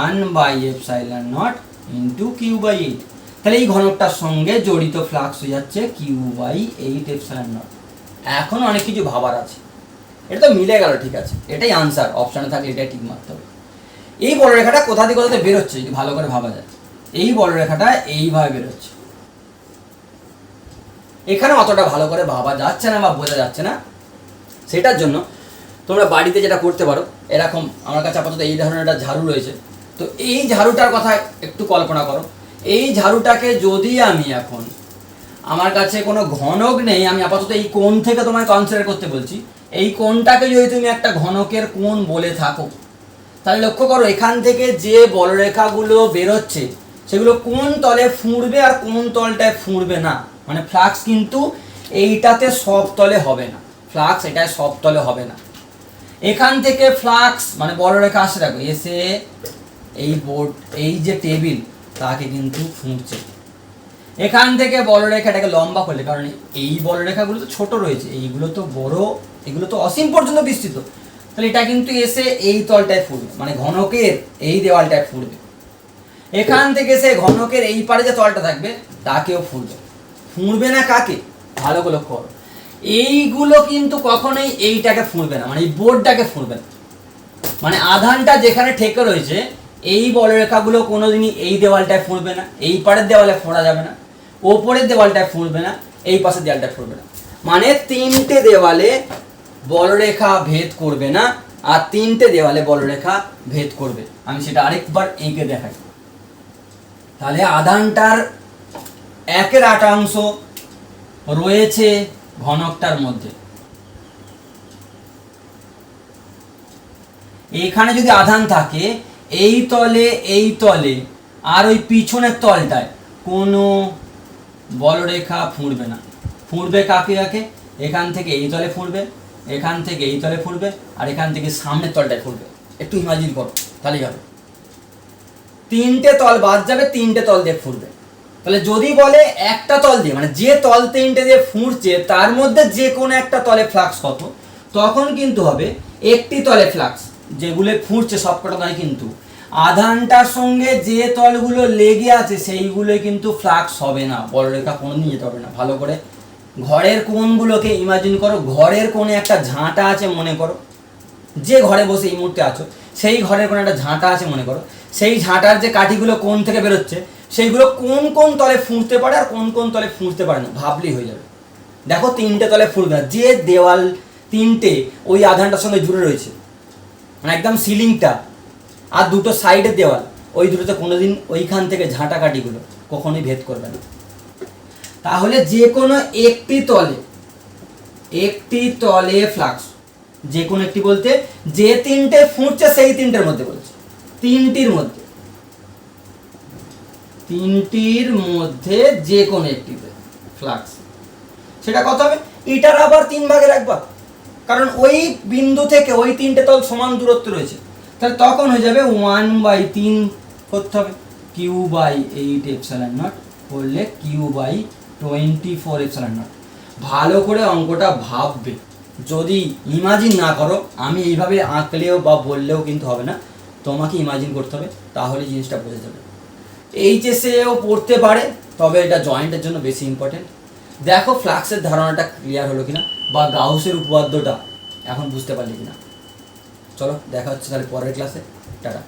1/ε0 ইন্টু Q/8। তাহলে এই ঘনকটার সঙ্গে জড়িত ফ্লাক্স হয়ে যাচ্ছে Q/8ε0। এখন অনেক কিছু ভাবার আছে, এটা তো মিলে গেল, ঠিক আছে, এটাই আনসার, অপশানে থাকলে এটাই ঠিক মারতে হবে। এই বলরেখাটা কোথা থেকে কোথাতে বেরোচ্ছে যদি ভালো করে ভাবা যায়, এই বলরেখাটা এইভাবে বেরোচ্ছে। এখানে অতটা ভালো করে ভাবা যাচ্ছে না বা বোঝা যাচ্ছে না, সেটার জন্য তোমরা বাড়িতে যেটা করতে পারো, এরকম আমার কাছে আপাতত এই ধরনের একটা ঝাড়ু রয়েছে, তো এই ঝাড়ুটার কথা একটু কল্পনা করো। এই ঝাড়ুটাকে যদি আমি এখন, আমার কাছে কোনো ঘনক নেই, আমি আপাতত এই কোণ থেকে তোমায় কনসিডার করতে বলছি, এই কোণটাকে যদি তুমি একটা ঘনকের কোণ বলে থাকো, তাহলে লক্ষ্য করো এখান থেকে যে বলরেখাগুলো বেরোচ্ছে সেগুলো কোন তলে ফুঁড়বে আর কোন তলটায় ফুঁড়বে না, মানে ফ্লাক্স কিন্তু এইটাতে সব তলে হবে না, ফ্লাক্স এটায় সব তলে হবে না। এখান থেকে ফ্লাক্স মানে বলরেখা আসে, দেখো এসে এই যে টেবিল তাকে কিন্তু ফুঁড়ছে। এখান থেকে বলরেখাটাকে লম্বা করলে, কারণ এই বলরেখাগুলো তো ছোট রয়েছে, এইগুলো তো বড়, এগুলো তো অসীম পর্যন্ত বিস্তৃত, তাহলে এটা কিন্তু এসে এই তলটায় ফুঁড়বে, মানে ঘনকের এই দেওয়ালটায় ফুঁড়বে। এখান থেকে এসে ঘনকের এই পারে যে তলটা থাকবে তাকেও ফুঁড়বে। ফুঁড়বে না কাকে, ভালো করে লক্ষ্য করো, এইগুলো কিন্তু কখনোই এইটাকে ফুঁড়বে না, মানে এই বোর্ডটাকে ফুঁড়বে না, মানে আধানটা যেখানে ঠেকে রয়েছে এই বলরেখাগুলো কোনোদিনই এই দেওয়ালটায় ফুঁড়বে না, এই পারের দেওয়ালে ফোড়া যাবে না, ওপরের দেওয়ালটায় ফুঁড়বে না, এই পাশের দেওয়ালটায় ফুঁড়বে না, মানে তিনটে দেওয়ালে বলরেখা ভেদ করবে না, আর তিনটে দেওয়ালে বলরেখা ভেদ করবে। আমি সেটা আরেকবার এঁকে দেখাই। তাহলে আধানটার 1/8 রয়েছে ঘনকটার মধ্যে। এখানে যদি আধান থাকে এই তলে আর ওই পিছনের তলটায় কোনো বলরেখা ফুঁড়বে না। ফুঁড়বে কাকে কাকে, এখান থেকে এই তলে ফুঁড়বে, এখান থেকে এই তলে ফুঁড়বে, আর এখান থেকে সামনের তলটায় ফুঁড়বে। একটু ইমাজিন করো, তাহলেই হবে। তিনটে তল বাদ যাবে, তিনটে তল দিয়ে ফুঁড়বে। তাহলে যদি বলে একটা তল দিয়ে, মানে যে তল তিনটে দিয়ে ফুঁড়ছে তার মধ্যে যে কোনো একটা তলে ফ্লাক্স কত, তখন কিন্তু হবে একটি তলে ফ্লাক্স, যেগুলো ফুঁড়ছে সবকটা নয়, কিন্তু আধানটার সঙ্গে যে তলগুলো লেগে আছে সেইগুলো কিন্তু ফ্লাক্স হবে না, বলরেখা কোনোদিন যেতে হবে না। ভালো করে ঘরের কোণগুলোকে ইমাজিন করো, ঘরের কোণে একটা ঝাঁটা আছে মনে করো, যে ঘরে বসে এই মুহূর্তে আছো সেই ঘরের কোণে একটা ঝাঁটা আছে মনে করো, সেই ঝাঁটার যে কাঠিগুলো কোণ থেকে বেরোচ্ছে সেইগুলো কোন কোন তলে ফুঁড়তে পারে আর কোন কোন তলে ফুঁড়তে পারে না, ভাবলেই হয়ে যাবে। দেখো তিনটে তলে ফুঁড়বে না, যে দেওয়াল তিনটে ওই আধানটার সঙ্গে জুড়ে রয়েছে, মানে একদম সিলিংটা আর দুটো সাইডের দেওয়াল, ওই দুটোতে কোনোদিন ওইখান থেকে ঝাঁটা কাঠিগুলো কখনোই ভেদ করবে না। তাহলে যে কোনো একটি তলে ফ্লাক্স, যে কোনো একটি বলতে যে তিনটে ফুঁড়ছে সেই তিনটের মধ্যে বলছে, তিনটির মধ্যে যে কোনো একটিতে ফ্লাক্স, সেটা কত হবে, এটার আবার 3 ভাগের 1 ভাগ, কারণ ওই বিন্দু থেকে ওই তিনটে তল সমান দূরত্ব রয়েছে, তাহলে তখন হয়ে যাবে 1/3 করতে হবে, Q/8ε0 করলে Q/24ε0। ভালো করে অঙ্কটা ভাববে, যদি ইমাজিন না করো, আমি এইভাবে আঁকলেও বা বললেও কিন্তু হবে না, তোমাকে ইমাজিন করতে হবে, তাহলে জিনিসটা বোঝা যাবে। এইচএসেও পড়তে পারে, তবে এটা জয়েন্টের জন্য বেশি ইম্পর্টেন্ট। দেখো ফ্লাক্সের ধারণাটা ক্লিয়ার হলো কিনা, বা গাউসের উপপাদ্যটা এখন বুঝতে পারলি কিনা। চলো দেখা হচ্ছে তাহলে পরের ক্লাসে, টাটা।